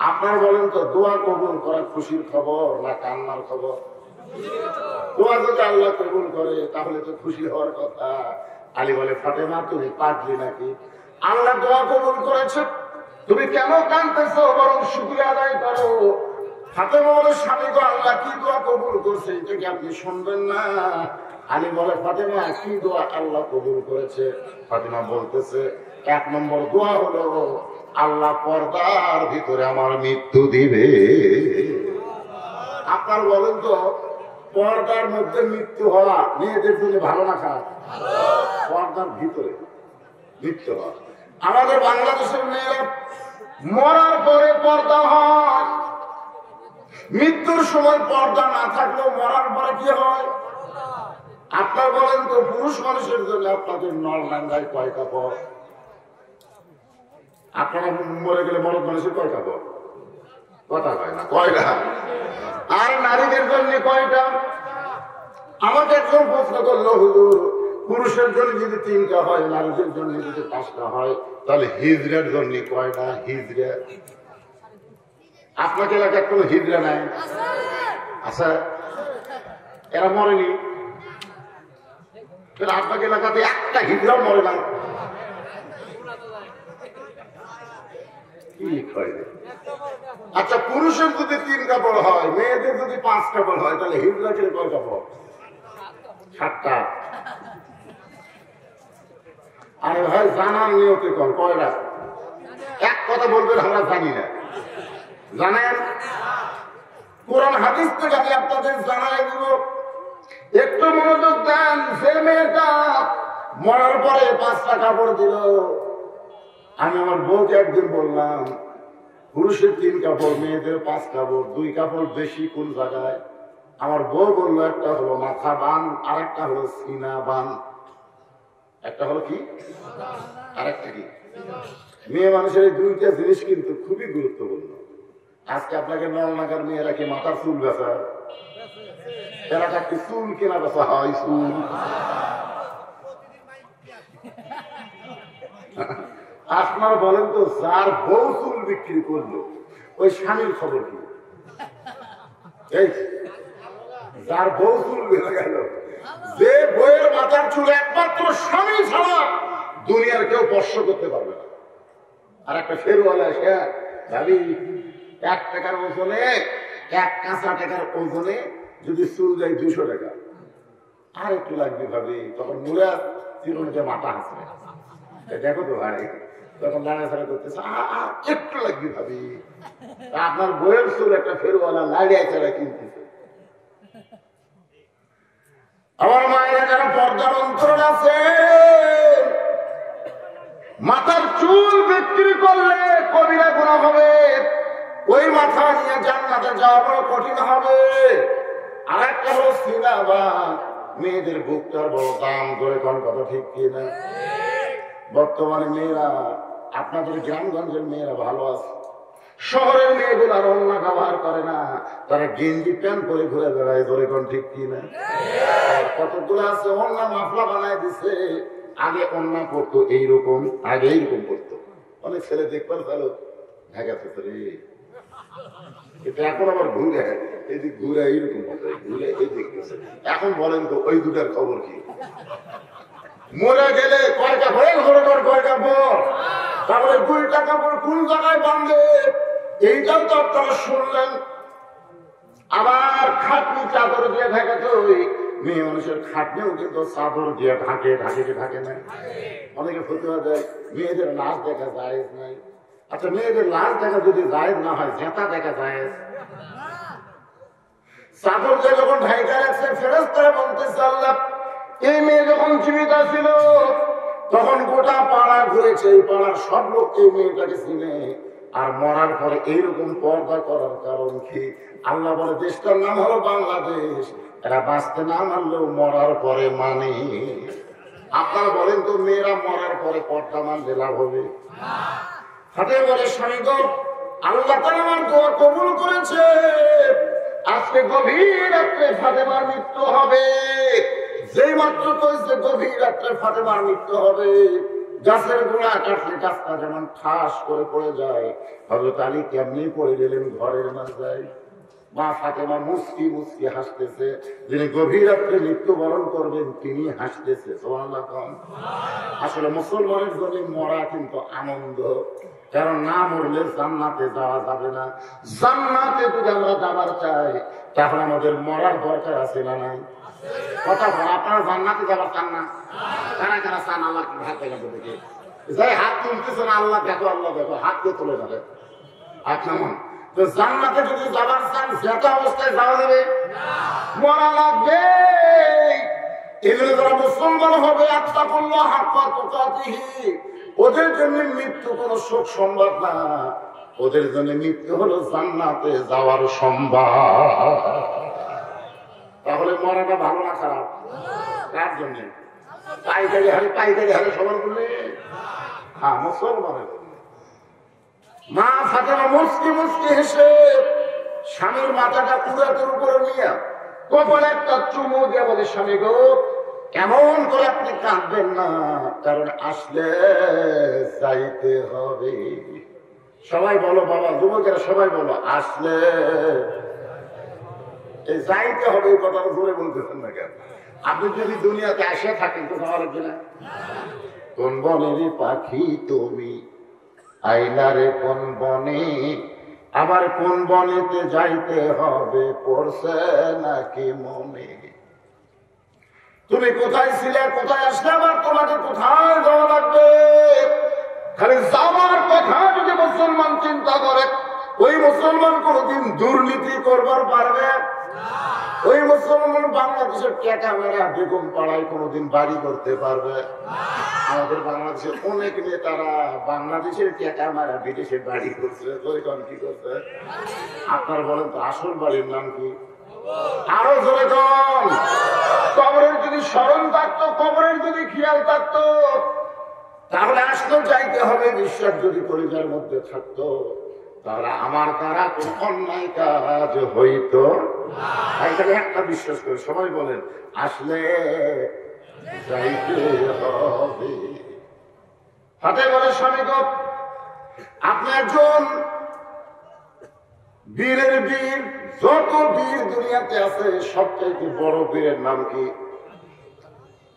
আপনার বলেন তো, দোয়া কবুল করা খুশির খবর না কান্নার খবর? দোয়া যদি আল্লাহ কবুল করে তাহলে তো খুশি হওয়ার কথা। আলী বলে, ফাতেমা তুমি পাগলি নাকি? আল্লাহ দোয়া কবুল করেছে, তুমি কেন কাঁদতেছো? বরং শুকরিয়া আদায় করো। ফাতেমা বলে, স্বামী গো, আল্লাহ কি দোয়া কবুল করছে এটা কি আপনি শুনবেন না? আলী বলে, ফাতেমা কি দোয়া আল্লাহ কবুল করেছে? ফাতেমা বলতেছে, 1 নম্বর দোয়া হলো আল্লাহ পর্দার ভিতরে আমার মৃত্যু দিবে। আপনার বলেন তো, পর্দার মধ্যে মৃত্যু হওয়া মেয়েদের জন্য ভালো না খারাপ? পর্দার ভিতরে মৃত্যু হওয়া। আমাদের বাংলাদেশের মেয়েরা মরার পরে পর্দা হয়, মৃত্যুর সময় পর্দা না থাকলেও মরার পরে কি হয়? আপনার বলেন তো, পুরুষ মানুষের জন্য আপনাদের নলডাঙ্গায় কয় কাপড়? আপনারা মরে গেলে মরদ মানুষের কয় কাপড়? কথা হয় না, কয়টা? আর নারীদের জন্য কয়টা? আমাকে একজন প্রশ্ন করলো, হুজুর পুরুষের জন্য যদি 3টা হয়, নারীদের জন্য যদি 5টা হয়, তাহলে হিজড়ার জন্য কয়টা? হিজড়া আপনাকে এলাকায় কোনো হিজড়া নাই? আচ্ছা, এরা মরেনি? আপনাকে এলাকাতে একটা হিজড়াও মরে না? আচ্ছা, পুরুষের যদি 3 কাপড় হয়, মেয়েদের যদি 5 কাপড় হয়, তাহলে হিজড়াকে কয় কাপড়? 7টা। আরে ভাই, জানার নিয়তে কম কয়টা? এক কথা বলবেন আমরা জানি না। জানেন? কোরআন হাদিস থেকে আমি আপনাদের জানাই দিব, একটু মনোযোগ দেন। যে মেয়েটা মরার পরে 5টা কাপড় দিল, আমি আমার বউকে একদিন বললাম, পুরুষের 3 কাপড়, মেয়েদের 5 কাপড়, 2 কাপড় বেশি কোন জায়গায়? আমার বউ বললো, একটা হলো মাথা বান, আর একটা হলো সিনা বান। একটা হলো কি আর একটা কি? মেয়ে মানুষের এই 2টা জিনিস কিন্তু খুবই গুরুত্বপূর্ণ। আজকে আপনাকে নলনাগার মেয়েরা কি মাথার চুল বেচা? এলাকা কি চুল কেনা বেচা হয়? চুল আপনারা বলেন তো, যার বউ চুল বিক্রি করলো ওই স্বামীর খবর কি? এই যার বউ চুল বেড়ে গেল, যে বইয়ের মাথার চুল একমাত্র স্বামী ছাড়া দুনিয়ার কেউ স্পর্শ করতে পারবে না। আর একটা ফেরওয়ালা এসে, ভাবি 1 টাকার ওজনে, 1 কাঁচা টাকার ওজনে যদি চুল যায় 200 টাকা, আর একটু লাগবে ভাবি। তখন মুরা চিরুনিতে মাথা হাসবে, দেখো তো ভাই, তখন নাড়াচাড়া করতেছে, একটু লাগবে ভাবি। আপনার বইয়ের চুল একটা ফেরওয়ালা লাড়িয়া চাড়া কিনতেছে। আমার মায়েরা যারা পর্দার অন্তর আছে, মাথার চুল বিক্রি করলে কবিরা গুনাহ হবে, ওই মাথা নিয়ে জান্নাতে যাওয়া বড় কঠিন হবে। আর একটা হলো সিনাবা, মেয়েদের বুকটার বড় দাম করে কোন কথা ঠিক কিনা? বর্তমানে মেয়েরা, আপনাদের গ্রামগঞ্জের মেয়েরা ভালো আছে, শহরের মেয়েগুলো আর অন্যা ব্যবহার করে না, তারা গেঞ্জি প্যান্ট করে ঘুরে বেড়ায়, ধরে কোন ঠিক কিনা? আর কতগুলো আছে অন্যা মাফলা বানায় দিছে, আগে অন্যা করতো এইরকম, আগে এইরকম করতো। অনেক ছেলে দেখবার ভালো ঢাকাতে রে, এটা এখন আবার ঘুরে, এদিক ঘুরে এইরকম ঘুরে এই দেখতেছে। এখন বলেন তো ওই দুটার খবর কি? মরে গেলে কয়টা ভরে ঘোরানোর কয়টা পর, তারপরে 2 টাকা পর কোন জায়গায় বাঁধবে, এইটাও তো আপনারা শুনলেন। আবার খাটনি চাদর দিয়ে ঢাকে, তো মেয়ে মানুষের খাটনিও কিন্তু চাদর দিয়ে ঢাকে, ঢাকে কি ঢাকে না? অনেকে ফতুয়া দেয় মেয়েদের লাশ দেখা জায়েজ নাই। আচ্ছা, মেয়েদের লাশ দেখা যদি জায়েজ না হয়, জেতা দেখা জায়েজ? চাদর দিয়ে যখন ঢাইকা রাখছে, ফেরেশতারা বলতেছে, আল্লাহ, এই মেয়ে যখন জীবিত ছিল তখন গোটা পাড়া ঘুরেছে, এই পাড়ার সব লোক এই মেয়েটাকে চিনে। আর মরার পরে এইরকম পর্দা করার কারণ কি? আল্লাহ বলে, দেশটার নাম হলো বাংলাদেশ, এরা বাঁচতে না মানলেও মরার পরে মানে। আপনারা বলেন তো, মেয়েরা মরার পরে পর্দা মানলে লাভ হবে? হাতে বলে, স্বামী গো, আল্লাহ তাআলা আমার দোয়া কবুল করেছে, আজকে গভীর রাত্রে ফাতেমার মৃত্যু হবে। যেই মাত্র কইছে গভীর রাত্রে ফাতেমার মৃত্যু হবে, গাছের গোড়া কাটলে গাছটা যেমন ঠাস করে পড়ে যায়, হযরত আলী কেমনি পড়ে গেলেন ঘরের মাঝে। মা ফাতেমা মুস্কি মুস্কি হাসতেছে, যিনি গভীর রাত্রে মৃত্যুবরণ করবেন তিনি হাসতেছে। সুবহানাল্লাহ। আসলে মুসলমানের জন্য মরা কিন্তু আনন্দ, কারণ না মরলে জান্নাতে যাওয়া যাবে না। জান্নাতে যদি আমরা যাবার চাই, তাহলে আমাদের মরার দরকার আছে না নাই? কথা বল, আপনারা জান্নাতে যাবার চান না? কারা কারা চান? আল্লাহ হাত দেখে দেখে যাই হাত তুলতেছেন, আল্লাহ দেখো, আল্লাহ দেখো, হাত দিয়ে তুলে যাবে। হাত নামান। তো জান্নাতে যদি যাবার চান, যেটা অবস্থায় যাওয়া যাবে, মরা লাগবে। এগুলো যারা মুসলমান হবে, আত্তাকুল্লাহ হাক্কা তুকাতিহি, ওদের জন্য মৃত্যু কোনো শোক সংবাদ না, ওদের জন্য মৃত্যু হলো জান্নাতে যাওয়ার সংবাদ। তাহলে মরাটা ভালো না খারাপ? কার জন্য? পাইকারি হারে সবার বললে? হ্যাঁ, মুসলমানের জন্য। মা ফাতেমা মুস্কি মুস্কি হেসে স্বামীর মাথাটা কুড়াতের উপরে নিয়ে কপালে একটা চুমু দিয়ে বলে, স্বামী গো, এমন করে আপনি কাঁদবেন না, কারণ আসলে যাইতে হবে। সবাই বলো বাবা, যুবকেরা সবাই বলো, আসলে যাইতে হবে। এই কথাটা জোরে বলতেছেন না কেন? আপনি যদি দুনিয়াতে আসে থাকেন তো যাওয়া লাগবে না? কোন বনেরই পাখি তুমি, আইলারে কোন বনে, আবার কোন বনেতে যাইতে হবে, পড়ছে নাকি মনে? তুমি কোথায় ছিলে, কোথায় আসলে, আবার তোমাকে কোথায় যাওয়া লাগবে? খালি যাওয়ার কথা যদি মুসলমান চিন্তা করে, ওই মুসলমান কোনদিন দুর্নীতি করবার পারবে? ওই মুসলমান বাংলাদেশের ক্যাটামেরা বেগম পাড়ায় কোনদিন বাড়ি করতে পারবে? আমাদের বাংলাদেশের অনেক নেতারা বাংলাদেশের ক্যাটামেরা বিদেশে বাড়ি করছে, কি করছে? আপনারা বলেন তো, আসল বাড়ির নাম কি? আরো জোরে কন। কবরের যদি স্মরণ থাকতো, কবরের যদি খেয়াল থাকতো, তাহলে আসতো যাইতে হবে। বিশ্বাস যদি পরিবারের মধ্যে থাকতো, তাহলে আমার দ্বারা কোন অন্যায় কাজ হইতো। তাই একটা বিশ্বাস করে সবাই বলেন, আসলে যাইতে হবে। হাতে বলে স্বামীগণ, আপনি একজন বীরের বীর, যত বীর দুনিয়াতে আছে সবচেয়ে বড় বীরের নাম কি?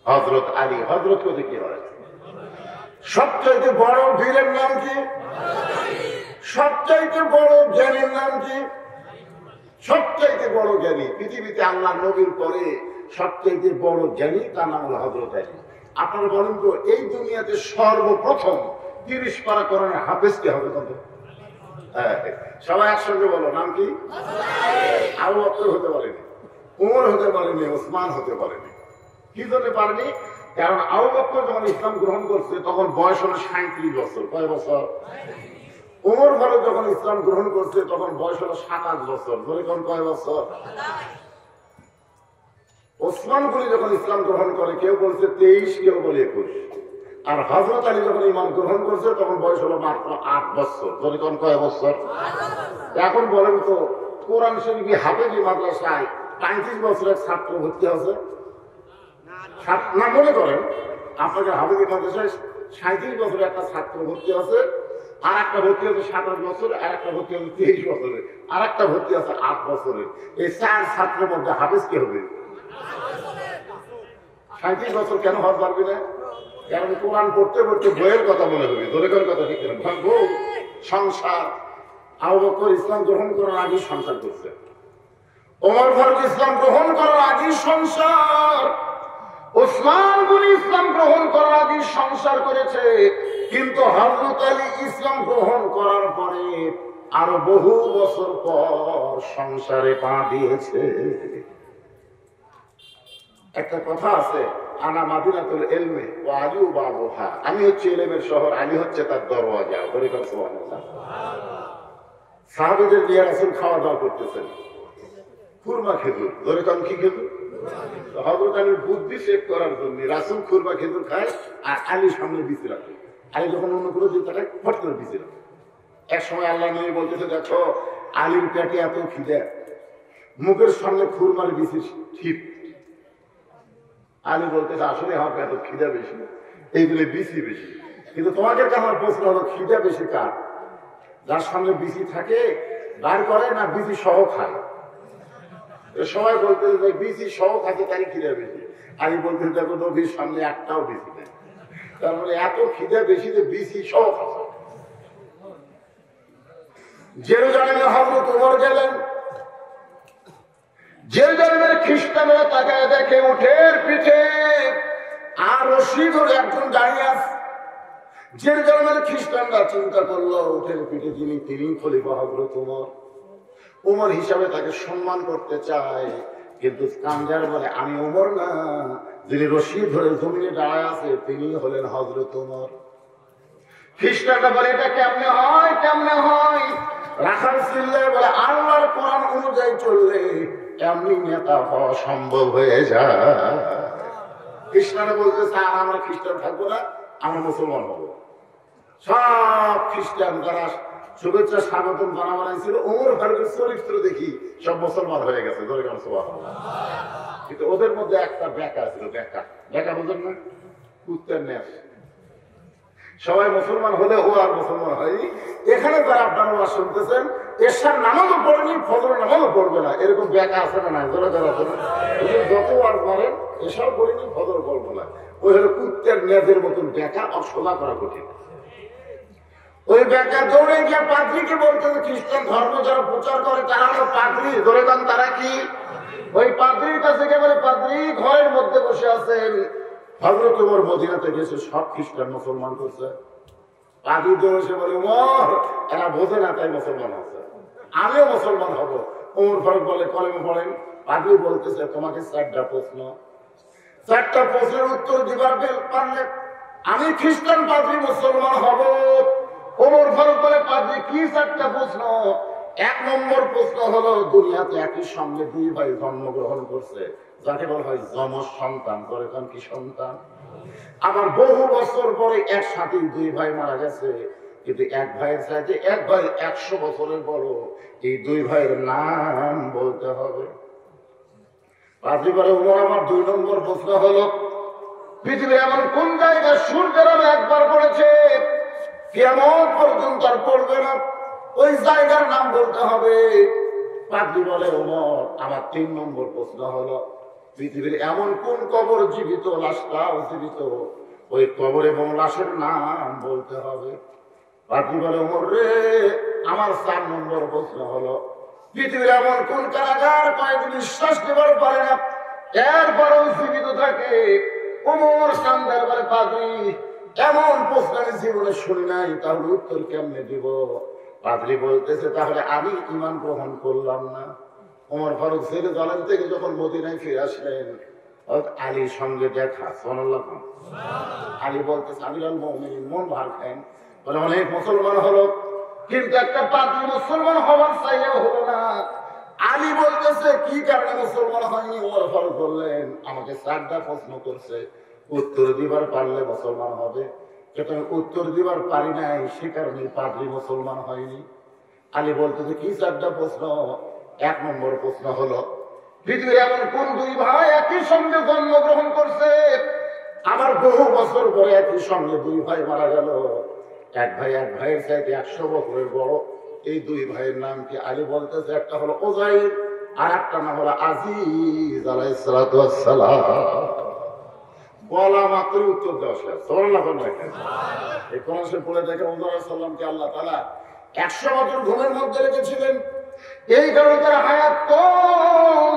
হযরত আলী। হযরত কত কি হয়? সবচেয়ে বড় বীরের নাম কি? সবচেয়ে বড় জ্ঞানীর নাম কি? সবচেয়ে বড় জ্ঞানী পৃথিবীতে আল্লাহ নবীর পরে সবচেয়ে বড় জ্ঞানী, তার নাম হলো হযরত আলী। আপনারা বলেন তো, এই দুনিয়াতে সর্বপ্রথম 30 পারা কোরআনের হাফেজ কে হবে? কত? সবাই একসঙ্গে বলো, নাম কি? আবু বকর হতে পারেনি, উমর হতে পারেনি, ওসমান হতে পারেনি। কি জন্য পারেনি? কারণ আবু বকর যখন ইসলাম গ্রহণ করছে তখন বয়স হলো 37 বছর। কয় বছর? উমর ফারুক যখন ইসলাম গ্রহণ করছে তখন বয়স হলো 27 বছর। ধরে কয় বছর? ওসমান গনি যখন ইসলাম গ্রহণ করে কেউ বলছে 23, কেউ বলে 21। আর হযরত আলী যখন ঈমান গ্রহণ করছে তখন বয়স হলো মাত্র 8 বছর। ধরে কয় বছর? এখন বলেন তো, কোরআন শরীফ হাফেজি মাদ্রাসায় 35 বছরের ছাত্র ভর্তি আছে না? মনে করেন আপনাদের হাফেজি মাদ্রাসায় 37 বছরের একটা ছাত্র ভর্তি আছে, আর একটা ভর্তি আছে 27 বছর, আর একটা ভর্তি আছে 23 বছরের, আর একটা ভর্তি আছে 8 বছরের। এই 4 ছাত্রের মধ্যে হাফেজ কে হবে? 37 বছর কেন হওয়া পারবে না? কারণ কোরআন পড়তে পড়তে বইয়ের কথা মনে হবে। দোরেকের কথা ঠিক না? ভাগ্য সংসার। আবু বকর ইসলাম গ্রহণ করার আগে সংসার করছে, ওমর ফারুক ইসলাম গ্রহণ করার আগে সংসার, ওসমান গনি ইসলাম গ্রহণ করার আগে সংসার করেছে। কিন্তু হযরত আলী ইসলাম গ্রহণ করার পরে আরো বহু বছর পর সংসারে পা দিয়েছে। একটা কথা আছে, আনা মাদিনাতুল ইলমি ওয়া আলী বাবুহা, আমি হচ্ছে ইলমের শহর, আলী হচ্ছে তার দরওয়াজা। বলে সুবহানাল্লাহ। সাহাবীদের নিয়ে রাসূল খাওয়া দাওয়া করতেছেন, খুরমা খেজুর। ধরে কি খেজুর? হযরত আলীর বুদ্ধি চেক করার জন্য রাসূল খুরমা খেজুর খায় আর আলী সামনে বিছে রাখে। আলী যখন অন্য করে দিতে থাকে ফট করে বিছে রাখে। এক সময় আল্লাহ নবী বলতেছে, দেখো আলীর পেটে এত খিদে, মুখের সামনে খুরমার বিছে ঠিক। আলী বলতেছে, আসলে আমার এত খিদা বেশি, এইগুলো বিসি বেশি। কিন্তু তোমাকে আমার প্রশ্ন হলো, খিদা বেশি কার? যার সামনে বিসি থাকে বার করে না বিসি সহ খায়? সবাই বলতে বিসি সহ খাতে তারই খিদা বেশি। আলী বলতে, দেখো নবীর সামনে একটাও বিসি নেই, তার মানে এত খিদা বেশি যে বিসি সহ খাচ্ছে। জেরুজালেমে হযরত ওমর গেলেন, জেরুজালেমের খ্রিস্টানরা তাকায় দেখে উঠের পিঠে আর রশি ধরে একজন দাঁড়িয়ে আছে। জেরুজালেমের খ্রিস্টানরা চিন্তা করলো, উঠের পিঠে যিনি তিনি খলিফা হযরত ওমর। ওমর হিসাবে তাকে সম্মান করতে চায়, কিন্তু কাঞ্জার বলে আমি ওমর না, যিনি রশি ধরে জমিনে দাঁড়ায় আছে তিনি হলেন হযরত ওমর। খ্রিস্টানরা বলে, এটা কেমনে হয়, কেমনে হয়? রাখাল চিল্লায় বলে, আল্লাহর কোরআন অনুযায়ী চললে এমনি নেতা হওয়া সম্ভব হয়ে যায়। খ্রিস্টানরা বলতেছে, আর আমরা খ্রিস্টান থাকবো না, আমরা মুসলমান হবো। সব খ্রিস্টান যারা শুভেচ্ছা স্বাগতম জানা বানাইছিল, ওমর ফারুকের চরিত্র দেখি সব মুসলমান হয়ে গেছে। ধরে গেল সুবহানাল্লাহ। কিন্তু ওদের মধ্যে একটা বেকা ছিল, বেকা বুঝেন না? কুত্তার নেশ। সবাই মুসলমান হলে ও আর মুসলমান হয়নি। এখানে যারা আপনারা ওয়াজ শুনতেছেন, এশার নামাজও পড়েনি, ফজরের নামাজও পড়বে না, এরকম বেকা আছে না? জোরে জোরে আছে না? যত ওয়াজ করেন, এসব পড়িনি, ফজর পড়বো না, ওই হলো কুত্তার নেজের মতন বেকা, আর সোজা করা কঠিন। ওই বেকার দৌড়ে গিয়ে পাদ্রীকে বলতে, খ্রিস্টান ধর্ম যারা প্রচার করে তারা হলো পাদ্রী। ধরে দেন তারা কি? ওই পাদ্রীর কাছে গিয়ে বলে, পাদ্রী ঘরের মধ্যে বসে আছেন, হযরত ওমর মদিনাতে গেছে, সব খ্রিস্টান মুসলমান করছে। পাদ্রী দৌড়ে এসে বলে, ওমর এরা বোঝে না তাই মুসলমান হচ্ছে, আমিও মুসলমান হব। ওমর ফারুক বলে, কলেমা পড়েন। পাদ্রী বলতেছে, তোমাকে 4টা প্রশ্ন, 4টা প্রশ্নের উত্তর দিবার পারলে আমি খ্রিস্টান পাদ্রী মুসলমান হব। ওমর ফারুক বলে, পাদ্রী কি 4টা প্রশ্ন? 1 নম্বর প্রশ্ন হলো, দুনিয়াতে একই সঙ্গে 2 ভাই জন্মগ্রহণ করছে, যাকে বলা হয় যমজ সন্তান। করে কি সন্তান? আবার বহু বছর পরে একসাথে 2 ভাই মারা গেছে, কিন্তু এক ভাইয়ের চাইতে এক ভাই 100 বছরের বড়। এই 2 ভাইয়ের নাম বলতে হবে। পাদ্রী বলে, ওমর আমার 2 নম্বর প্রশ্ন হলো, পৃথিবীর এমন কোন জায়গায় সূর্যের আলো একবার পড়েছে কিয়ামত পর্যন্ত আর পড়বে না, ওই জায়গার নাম বলতে হবে। পাদ্রী বলে ওমর, আমার 3 নম্বর প্রশ্ন হলো পৃথিবীর এমন কোন কবর জীবিত, লাশটাও জীবিত, ওই কবর এবং লাশের নাম বলতে হবে। পাদ্রী বলে ওমর রে, আমার 4 নম্বর প্রশ্ন হলো পৃথিবীর এমন কোন কারাগার কয়েক নিঃশ্বাস নেবার পারে না, এরপরও জীবিত থাকে। ওমর কান্দার বলে পাদ্রী, এমন প্রশ্ন আমি জীবনে শুনি নাই, তাহলে উত্তর কেমনে দিব? পাদ্রী বলতেছে, তাহলে আমি ঈমান গ্রহণ করলাম না। ওমর ফারুক জেরুজালেম থেকে যখন মদিনায় ফিরে আসলেন, আলীর সঙ্গে দেখা। সুবহানাল্লাহ। আলী বলতেছে, আমিরুল মুমিনিন, মন ভার খান, বলে অনেক মুসলমান হলো, কিন্তু একটা পাদ্রী মুসলমান হওয়ার চাইলেও হলো না। আলী বলতেছে, কি কারণে মুসলমান হয়নি? ওমর ফারুক বললেন, আমাকে 4টা প্রশ্ন করছে, উত্তর দিবার পারলে মুসলমান হবে, যেটা উত্তর দিবার পারি নাই, সে কারণে পাদ্রী মুসলমান হয়নি। আলী বলতেছে, কি 4টা প্রশ্ন? 1 নম্বর প্রশ্ন হলো পৃথিবীর এমন কোন 2 ভাই একই সঙ্গে জন্মগ্রহণ করছে, আমার বহু বছর পরে একই সঙ্গে 2 ভাই মারা গেল, এক ভাইয়ের চাইতে 100 বছরের বড়, এই 2 ভাইয়ের নাম কি? আলী বলতেছে, একটা হলো উযাইর আর একটা নাম হলো আজিজ আলাইহিস সালাতু ওয়াস সালাম। বলা মাত্র উত্তর দেওয়া শেষ। এই কোরআন শরীফ পড়ে দেখে উযাইর আলাইহিস সালামকে আল্লাহ তাআলা 100 বছর ঘুমের মধ্যে রেখেছিলেন, এই কারণে তার হায়াত কম।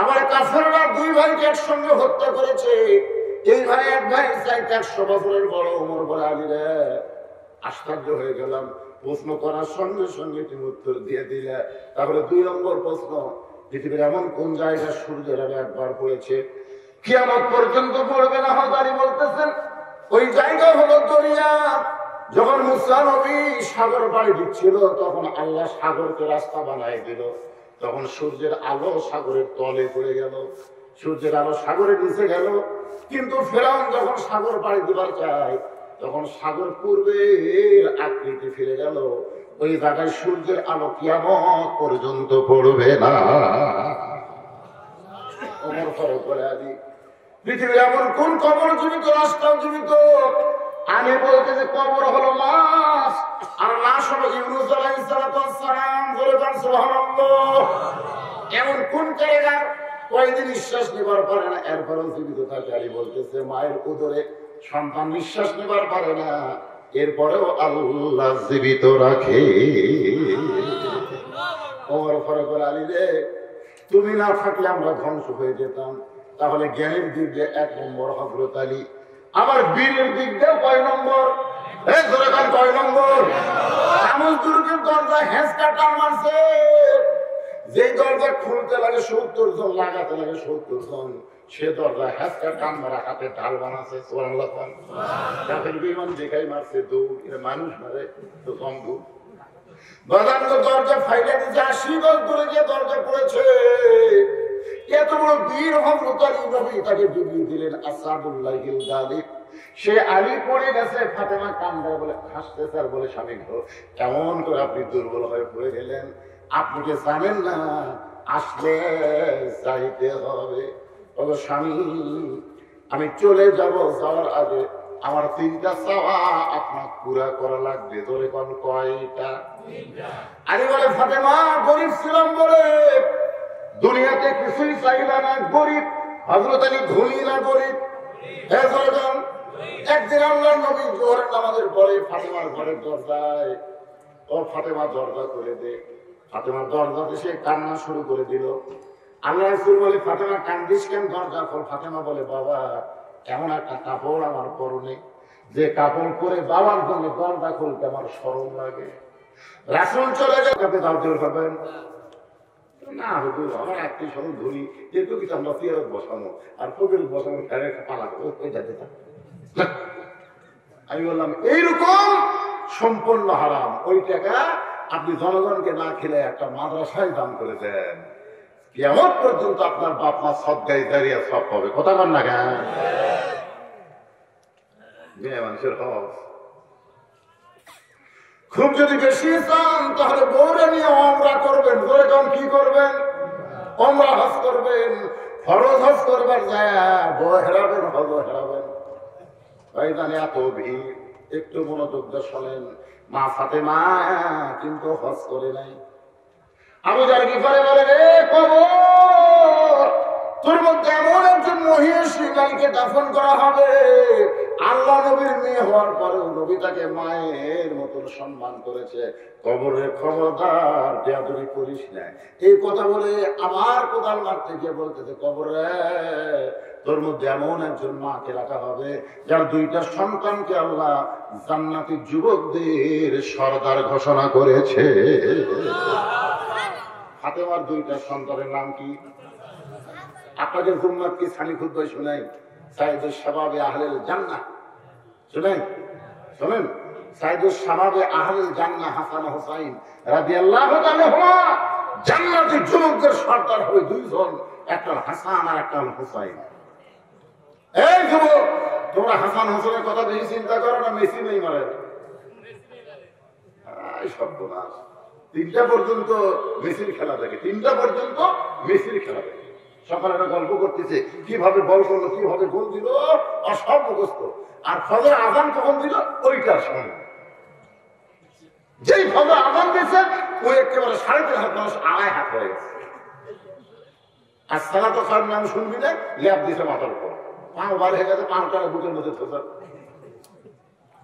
আমার কাফেররা 2 ভাইকে একসঙ্গে হত্যা করেছে, এই ভাই এক ভাইয়ের চাইতে 100 বছরের বড়। ওমর বলে, আলী রে, আশ্চর্য হয়ে গেলাম, প্রশ্ন করার সঙ্গে সঙ্গে তুমি উত্তর দিয়ে দিলে। তাহলে 2 নম্বর প্রশ্ন, পৃথিবীর এমন কোন জায়গায় সূর্যের আলো একবার পড়েছে কিয়ামত পর্যন্ত পড়বে না? হযরত বলতেছেন, ওই জায়গা হলো দরিয়া। যখন মুসা নবী সাগর পাড়ি দিচ্ছিল, তখন আল্লাহ সাগরকে রাস্তা বানাই দিল, তখন সূর্যের আলো সাগরের তলে পড়ে গেল, সূর্যের আলো সাগরের নিচে গেল। কিন্তু ফেরাউন যখন সাগর পাড়ি দিবার চায়, তখন সাগর পূর্বের আকৃতি ফিরে গেল, ওই জায়গায় সূর্যের আলো কিয়ামত পর্যন্ত পড়বে না। ওমর ফারুক বলে, আলী, পৃথিবীর এমন কোন কবর জীবিত, লাশটাও জীবিত? আমি বলতে যে কবর হলো লাশ, আর লাশ হলো ইউনূস আলাইহিস সালাম। বলেন সুবহানাল্লাহ। এমন কোন কারাগার কয়েকদিন নিঃশ্বাস নেবার পারে না, এরপরও জীবিত থাকে? আলী বলতেছে, মায়ের উদরে সন্তান নিঃশ্বাস নেবার পারে না, এরপরেও আল্লাহ জীবিত রাখে। ওমর ফারুক বলে, আলী রে, তুমি না থাকলে আমরা ধ্বংস হয়ে যেতাম। তাহলে জ্ঞানের দিক দিয়ে 1 নম্বর হযরত আলী, আমার বীরের দিক দিয়ে কয় নম্বর? কয় নম্বর? আমল দুর্গের দরজা হেঁচকা টান মারছে, যে দরজা খুলতে লাগে 70 জন, লাগাতে লাগে 70 জন, সে দরজা হেঁচকা টান মারা, হাতে ঢাল বানাচ্ছে। সুবহানাল্লাহ। কাফের বিমান দেখাই মারছে দৌড়, মানুষ মারে তো কম দূর। দরজা ফাইলে দিচ্ছে, 80 গজ দূরে গিয়ে দরজা পড়েছে। এত বড় বীর হযরত আলী নবী তাকে ডিগ্রি দিলেন আসাদুল্লাহিল গালিব। সে আলী পড়ে গেছে, ফাতেমা কান্দে বলে, হাসতেছে আর বলে, স্বামী গো, কেমন করে আপনি দুর্বল হয়ে পড়ে গেলেন? আপনি কি জানেন না আসলে যাইতে হবে? বলো, স্বামী, আমি চলে যাব, যাওয়ার আগে আমার 3টা চাওয়া আপনার পুরা করা লাগবে। ধরে কোন কয়টা? আলী বলে, ফাতেমা, গরিব ছিলাম বলে দুনিয়াতে কিছুই চাইলাম না, গরিব। হযরত আলী ধনী না গরিব? একদিন আল্লাহর নবী জোহরের নামাজের পরে ফাতেমার ঘরের দরজায়, ও ফাতেমা দরজা করে দে। ফাতেমার দরজা দিয়ে সে কান্না শুরু করে দিল। আল্লাহ রাসূল বলে, ফাতেমা কান্দিস কেন? দরজা খোল। ফাতেমা বলে, বাবা, এমন একটা কাপড় আমার পরনে, যে কাপড় পরে বাবার জন্য দরজা খুলতে আমার শরম লাগে। রাসূল চলে যাবে, দাওয়াত করবেন না? হুজুর, আমার আত্মীয় স্বজন ধরি, যেহেতু কিছু আমরা ফিয়ারত বসানো আর ফকির বসানো, পালা যেতে থাকবে। আমি বললাম, এইরকম সম্পূর্ণ হারাম। ওই টাকা আপনি জনগণকে না খেলে একটা মাদ্রাসায় দান করে দেন, কিয়ামত পর্যন্ত আপনার বাপ মা সদগায় দাঁড়িয়ে সব পাবে। কথা বল না কেন? মেয়ে মানুষের হজ। খুব যদি বেশি চান তাহলে বউরে নিয়ে ওমরা করবেন। বলে তখন কি করবেন? ওমরা হজ করবেন। ফরজ হজ করবার যায় বউ হেরাবেন, হজ হেরাবেন। ভাইজান এত ভিড়, একটু মনোযোগ দিয়ে শোনেন। মা ফাতেমা কিন্তু হজ করে নাই। আবু যার গিফারে বলে, রে কবর, তোর মধ্যে এমন একজন মহিষী নারীকে দাফন করা হবে, আল্লাহ নবীর মেয়ে হওয়ার পরেও নবী তাকে মায়ের মতন সম্মান করেছে। কবরের খবরদার বেয়াদবি করিস না। এই কথা বলে আবার কোদাল মারতে গিয়ে বলতেছে, কবরে তোর মধ্যে এমন একজন মাকে রাখা হবে যার দুইটা সন্তানকে আল্লাহ জান্নাতি যুবকদের সরদার ঘোষণা করেছে। ফাতেমার দুইটা সন্তানের নাম কি? আপনাদের উম্মত কি সানি খুতবা শুনাই? সাইদুস শাবাবে আহলেল জান্নাহ শুনেন, শোনেন। সাইদুস শাবাবে আহলেল জান্নাহ হাসান হুসাইন রাদিয়াল্লাহু তাআলা হুমা জান্নাতি যুবকদের সরদার হবে দুইজন, একটা হাসান আর একটা হুসাইন। এই যুবক, তোমরা হাসান হুসাইনের কথা বেশি চিন্তা করো না, মেসি নেই মারে শব্দ না। 3টা পর্যন্ত মেসির খেলা থাকে, 3টা পর্যন্ত মেসির খেলা থাকে। সকালে একটা গল্প করতেছে কিভাবে বল করলো, কিভাবে গোল দিল, সব মুখস্থ। আর ফজর আজান কখন দিল ওইটার সময়, যেই ফজর আজান দিয়েছে ওই একেবারে 3.5 হাত মানুষ 2.5 হাত হয়ে গেছে। আর সালাত খাওয়ার নাম শুনবি না, ল্যাপ দিছে মাথার উপর, পাও বার হয়ে গেছে, পাও টানা বুকের মধ্যে থোসা।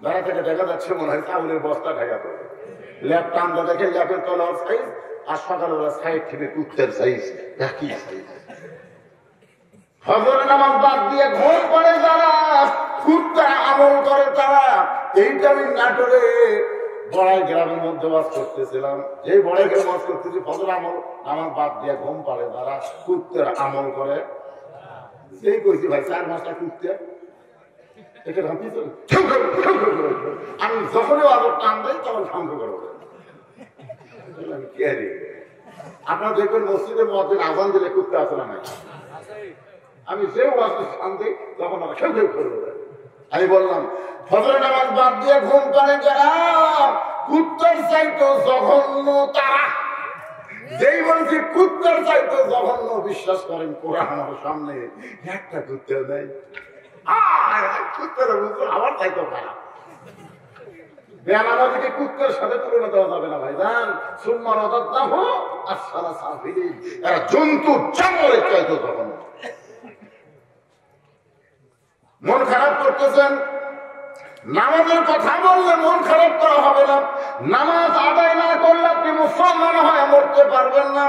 বেড়া থেকে দেখা যাচ্ছে মনে হয় চাউলের বস্তা ঢাকা করে। ল্যাপ টানটা দেখে ল্যাপের তলার সাইজ আর সকালবেলা সাইড থেকে কুত্তের সাইজ একই সাইজ। ফজর নামাজ বাদ দিয়ে ঘুম পড়ে যারা, কুত্তা আমল করে তারা। এইটা আমি নাটোরে বড়াই গ্রামের মধ্যে বাস করতেছিলাম। এই বড়াই গ্রামে বাস করতেছি, ফজর আমল নামাজ বাদ দিয়ে ঘুম পড়ে যারা, কুত্তের আমল করে। সেই কইছি ভাই 4 মাসটা কুত্তে, আমি যখনই আদর টান দেয় তখন ধ্বংস করে। আপনার দেখবেন মসজিদের মধ্যে আজান দিলে কুত্তে আসে না নাই, আমি যে স্থান দিই তখন আমার খেউ খেউ করে। আমি বললাম ফজরের নামাজ বাদ দিয়ে ঘুম পাড়ে যারা, কুত্তার চাইতো জঘন্য তারা। যেই বলছি কুত্তার চাইতো জঘন্য, বিশ্বাস করেন কোরআন আমার সামনে একটা কুত্তা নেই। আমার চাইতো খারাপ। বেয়ানামাজিকে কুত্তের সাথে তুলনা দেওয়া যাবে না ভাই জান। সুম্মার অদাত্তাহ আসসালা সাফিলিন, এরা জন্তু জানোয়ারের চাইতো জঘন্য। মন খারাপ করতেছেন, নামাজের কথা বললে মন খারাপ করা হবে না। নামাজ আদায় না করলে আপনি মুসলমান হয়ে মরতে পারবেন না।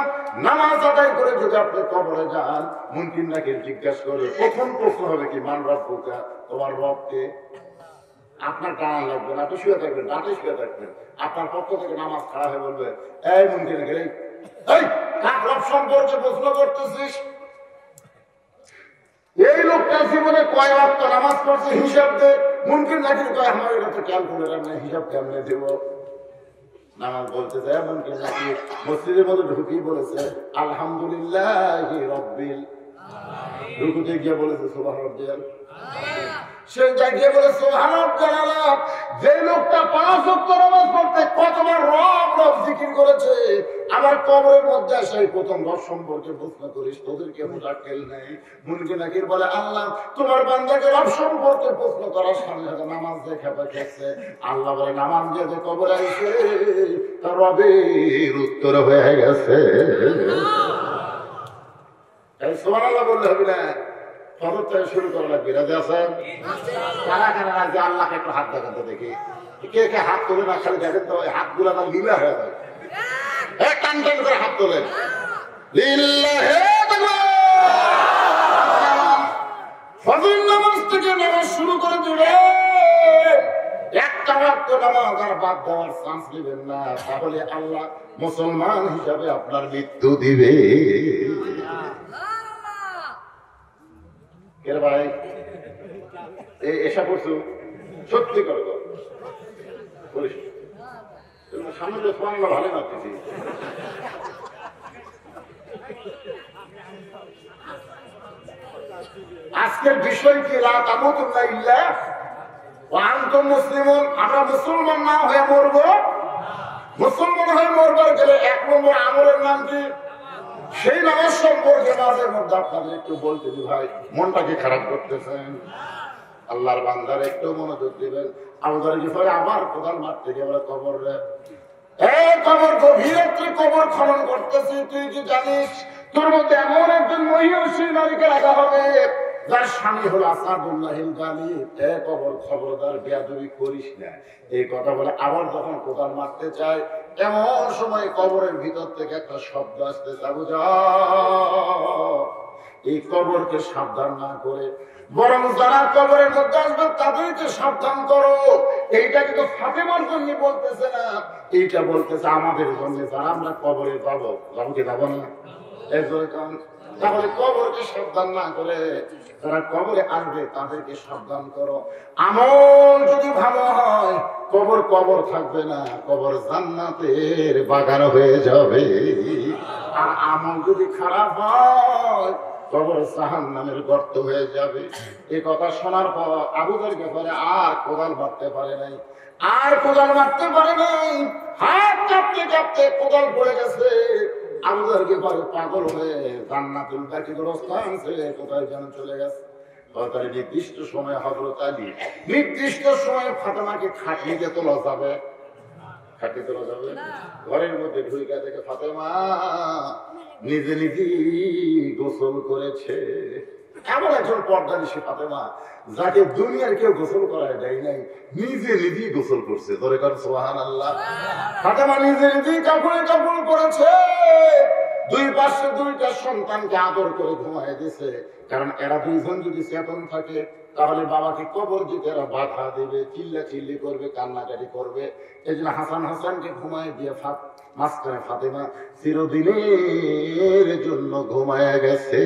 নামাজ আদায় করে যদি আপনি কবরে যান, মুনকির নাকির জিজ্ঞাসা করে প্রথম প্রশ্ন হবে কি, মান রব্বুকা, তোমার রবকে। আপনার টানা লাগবে না, আপনি শুয়ে থাকবেন, রাতে শুয়ে থাকবেন, আপনার পক্ষ থেকে নামাজ খাড়া হয়ে বলবে, এই মুনকির নাকির, এই কার রব সম্পর্কে প্রশ্ন করতেছিস? এই লোকটা জীবনে কয় ওয়াক্ত নামাজ পড়ছে হিসাব দে। মুনকির নাকির কয় আমার এটা তো ক্যালকুলেটর নেই, হিসাব কেমনে দেব? নামাজ বলতে যায় মুনকির নাকির মসজিদের মধ্যে ঢুকি বলেছে আলহামদুলিল্লাহ রাব্বিল, রুকুতে গিয়ে বলেছে সুবহান রাব্বিয়াল, সেই জায়গায় বলে সুবহান রাব্বিয়াল। যে লোকটা 5 ওয়াক্ত নামাজ পড়তে কতবার রব রব জিকির করেছে, আমার কবরের মধ্যে সেই প্রথম রব সম্পর্কে প্রশ্ন করিস, তোদেরকে মুতাক্কিল নেই। মুনকির নাকির বলে আল্লাহ তোমার বান্দাকে রব সম্পর্কে প্রশ্ন করার সাথে সাথে নামাজ দেখা পাচ্ছে। আল্লাহ বলে নামাজ যে কবরে আইছে তার রবের উত্তর হয়ে গেছে। তাই সুবহানাল্লাহ বললে হবে না, ফজর থেকে শুরু করা লাগবে। রাজি আছেন? কারা কারা রাজি? আল্লাহকে একটু হাত দেখাতে দেখি, কে কে হাত তোলে না খালি দেখেন তো, হাত গুলা না লীলা হয়ে যায়। টান টান করে হাত তোলেন। ফজর নামাজ থেকে নামাজ শুরু করে দিলে একটা ওয়াক্ত নামাজ আর বাদ দেওয়ার চান্স দিবেন না, তাহলে আল্লাহ মুসলমান হিসাবে আপনার মৃত্যু দিবে। ভাই এসা করছো সত্যি করে বলিস, সামনে তো সোয়াংলা ভালো লাগতেছি। আজকের বিষয় কি রাত আমতুল্লাহ ইল্লাহ ওয়া আনতুম মুসলিমুন, আমরা মুসলমান না হয়ে মরবো। মুসলমান হয়ে মরবার গেলে 1 নম্বর আমলের নাম কি? সেই নামাজ সম্পর্কে মাঝে মধ্যে আপনাদের একটু বলতে দিই ভাই, মনটাকে খারাপ করতেছেন। আল্লাহর বান্দার একটু মনোযোগ দিবেন। আবু যর গিফারি আবার কোদাল মারতে গিয়ে বলে, কবর রে, কবর গভীর রাত্রে কবর খনন করতেছি, তুই কি জানিস তোর মধ্যে এমন একজন মহিয়সী নারীকে রাখা হবে যার স্বামী হলো আসাদুল্লাহিল গালিব। কবর খবরদার বেয়াদবি করিস না। এই কথা বলে আবার যখন কোদাল মারতে চায়, এমন সময় কবরের ভিতর থেকে একটা শব্দ আসতে, আবু যর এই কবরকে সাবধান না করে বরং যারা কবরের মধ্যে আসবে তাদেরকে সাবধান করো। এইটা কিন্তু ফাতেমার জন্য বলতেছে না, এইটা বলতেছে আমাদের জন্য, যারা আমরা কবরে যাবো। যাবো কি যাবো না? তাহলে কবরকে সাবধান না করে যারা কবরে আসবে তাদেরকে সাবধান করো। আমল যদি ভালো হয় কবর কবর থাকবে না, কবর জান্নাতের বাগান হয়ে যাবে। আর আমল যদি খারাপ হয় কবর জাহান্নামের গর্ত হয়ে যাবে। এই কথা শোনার পর আবু যর গিফারি আর কোদাল মারতে পারে নাই, হাত কাঁপতে কাঁপতে কোদাল পড়ে গেছে। আবু যর গিফারি পাগল হয়ে জান্নাতুল বাকির স্থান ছেড়ে কোথায় যেন চলে গেছে। নির্দিষ্ট সময় হযরত আলী নির্দিষ্ট সময় ফাতেমাকে খাটিয়ে তোলা যাবে, ঘরের মধ্যে ঢুকে দেখে ফাতেমা নিজে নিজেই গোসল করেছে। এমন একজন পর্দানিশী ফাতেমা যাকে দুনিয়ার কেউ গোসল করায় দেয় নাই, নিজে নিজেই গোসল করছে। ধরে কারণ সুবহানাল্লাহ। ফাতেমা নিজে নিজেই কাপড়ে কাপড় করেছে, দুই পাশে দুইটা সন্তানকে আদর করে ঘুমায় দিছে। কারণ এরা দুইজন যদি চেতন থাকে তাহলে বাবাকে কবর দিতে এরা বাধা দেবে, চিল্লা চিল্লি করবে, কান্নাকাটি করবে। এই জন্য হাসানকে ঘুমায় দিয়ে মাঝখানে ফাতেমা চিরদিনের জন্য ঘুমায় গেছে।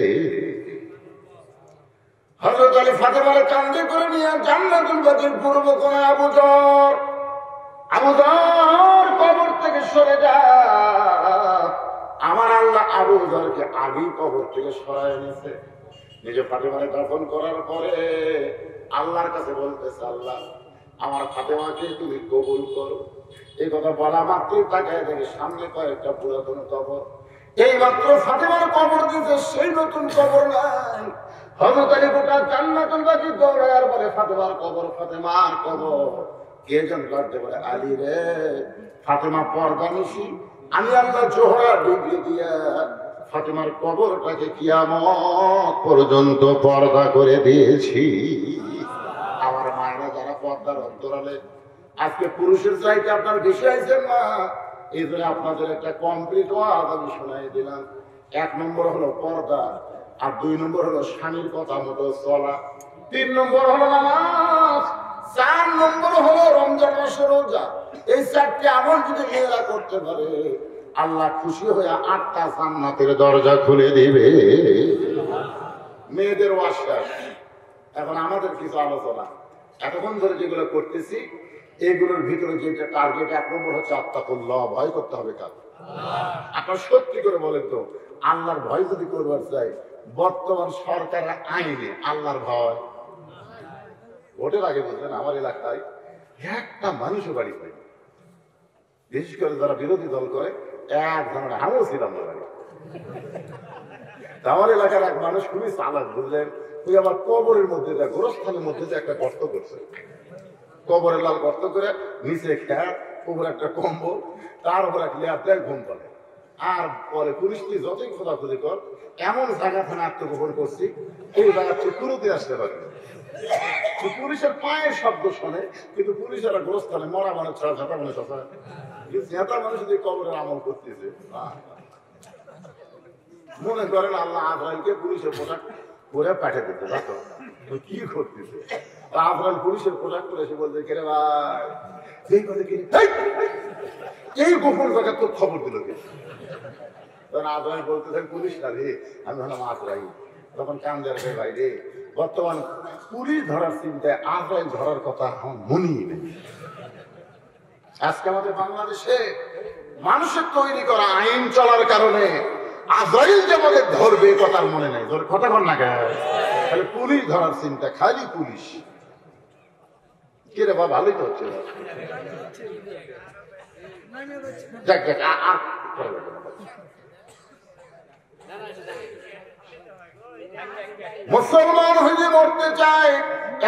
হযরত আলী ফাতেমারে কাঁধে করে নিয়ে জান্নাতুল বাকির পূর্ব কোণে আবু যর কবর থেকে সরে যা। আমার আল্লাহ আবু যরকে আগেই কবর থেকে সরায় নিয়েছে। নিজে ফাতেমারে দাফন করার পরে আল্লাহর কাছে বলতেছে, আল্লাহ আমার ফাতেমাকে তুমি কবুল করো। এই কথা বলা মাত্রই তাকায় দেখে সামনে কয়েকটা পুরাতন কবর। এই মাত্র ফাতেমার কবর দিতে সেই নতুন কবর নাই। হযরত আলী গোটা জান্নাতুল বাকি দৌড়ায় আর বলে, ফাতেমার কবর, ফাতেমার কবর। কে যেন করতে বলে, আলী রে, ফাতেমা পর্দানিশী, আমি আল্লাহ জোহরা ডিগ্রি দিয়া ফাতেমার কবরটাকে কিয়ামত পর্যন্ত পর্দা করে দিয়েছি। আমার মায়েরা যারা পর্দার অন্তরালে আজকে পুরুষের চাইতে আপনার বেশি আইছেন না, এই জন্য আপনাদের একটা কমপ্লিট ওয়াজ আমি শোনাই দিলাম। 1 নম্বর হলো পর্দা, আর 2 নম্বর হলো স্বামীর কথা মতো চলা, 3 নম্বর হলো নামাজ, 4 নম্বর হলো রমজান মাসের রোজা। এই 4টি আমল যদি মেয়েরা করতে পারে আল্লাহ খুশি হয়ে 8টা জান্নাতের দরজা খুলে দিবে। মেয়েদের ওয়াজ শেষ, এখন আমাদের কিছু আলোচনা। এতক্ষণ ধরে যেগুলো করতেছি এগুলোর ভিতরে যেটা টার্গেট 1 নম্বর হচ্ছে আত্তাকুল্লাহ, ভয় করতে হবে কার? আপনার সত্যি করে বলেন তো, আল্লাহর ভয় যদি করবার চাই বর্তমান সরকারের আইনে আল্লাহর ভয়? ভোটের আগে বলছেন আমার এলাকায় একটা মানুষও বাড়ি পাই, বিশেষ করে যারা বিরোধী দল করে, এক ধরনের আমিও ছিলাম না বাড়ি। আমার এলাকার এক মানুষ খুবই চালাক, বুঝলেন, ওই আমার কবরের মধ্যে গোরস্থানের মধ্যে যে একটা গর্ত করছে, কবরের লাল গর্ত করে নিচে খ্যাট, উপরে একটা কম্বল, তার উপর এক লেয়ার দেয় ঘুম পালে। আর পরে পুলিশ যতই খোঁজাখুঁজি কর, এমন জায়গা থেকে আত্মগোপন করছি এই জায়গা চুকুরুতে আসতে পারে। পুলিশের পায়ের শব্দ শোনে, কিন্তু পুলিশেরা গোরস্থানে মরা মানুষ ছাড়া ঝাঁটা মানুষ আছে, ঝেঁটা মানুষ যদি কবরের আমল করতেছে। মনে করেন আল্লাহ আজরাইলকে পুলিশের পোশাক পরে পাঠিয়ে দিতে, দেখো কি করতেছে। আজরাইল পুলিশের পোশাক পরে এসে বলছে, কে রে ভাই, এই গোপন জায়গা তোর খবর দিল কে? তখন আজরাইল বলতেছেন, পুলিশ না রে, আমি হলাম আজরাইল। তখন কান্দের ভাই রে, বর্তমান পুলিশ ধরার চিন্তায় আজরাইল ধরার কথা এখন মনেই নেই। আজকে আমাদের বাংলাদেশে মানুষের তৈরি করা আইন চলার কারণে আজরাইল যে আমাদের ধরবে কথার মনে নাই, কথা কর না কেন? তাহলে পুলিশ ধরার চিন্তা, খালি পুলিশ। কে রে বা ভালোই তো হচ্ছে, যাক যাক আর মুসলমান হয়ে মরতে চায়,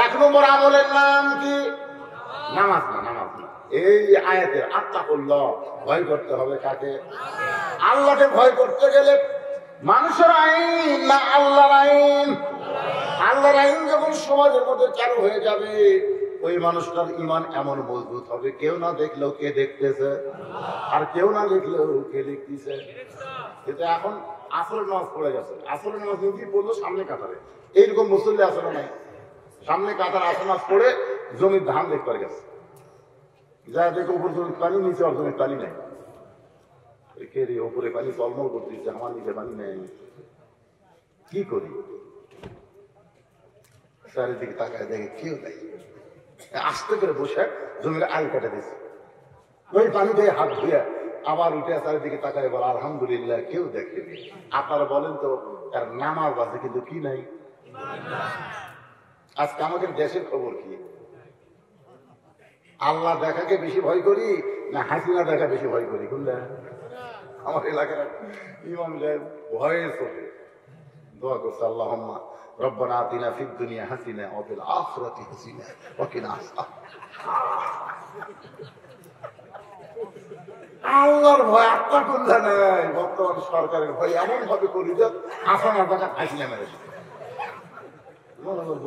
1 নম্বর আমলের নাম কি? নামাজ। না, নামাজ না। এই আয়াতের আত্তাকুল্লাহ, ভয় করতে হবে কাকে? আল্লাহকে ভয় করতে গেলে মানুষের আইন না আল্লাহর আইন? আল্লাহর আইন যখন সমাজের মধ্যে চালু হয়ে যাবে, ওই মানুষটার ঈমান এমন মজবুত হবে, কেউ না দেখলেও কে দেখতেছে, আর কেউ না দেখলেও কে দেখতেছে। কিন্তু এখন আসরের নামাজ পড়ে গেছে, আসরের নামাজ কি পড়লো? সামনে কাতারে। এইরকম মুসল্লি আসরে নাই, সামনে কাতার আসর নামাজ পড়ে জমির ধান দেখতে পারে গেছে, যা দেখে উপর জমির পানি, নিচে আর জমির পানি নেই। কে রে ওপরে পানি টলমল করতেছে, আমার নিচে পানি নেই, কি করি? চারিদিকে তাকায় দেখে কেউ নেই, আস্তে করে বসে জমির আল কেটে দিচ্ছে, ওই পানি দিয়ে হাত ধুয়ে আবার উঠে চারিদিকে তাকায় বলে আলহামদুলিল্লাহ, কেউ দেখেনি। আপনারা বলেন তো, তার নামাজ আছে কিন্তু কি নাই? আজকে আমাদের দেশের খবর কি? আল্লাহ দেখাকে বেশি ভয় করি না হাসিনা দেখা বেশি ভয় করি? কোনটা? আমার এলাকার ইমাম সাহেব ভয়ের চোখে দোয়া করছে, আল্লাহুম্মা রব্বানা আতিনা ফিদ দুনিয়া হাসিনা ওয়া ফিল আখিরাতি হাসিনা ওয়া কিনা আযাব। আল্লাহর ভয় আত্মাকুল্লাহ নাই। বর্তমান সরকারের ভয় এমন ভাবে করি যে আসানা দেখা হাসিনা মেরেছে।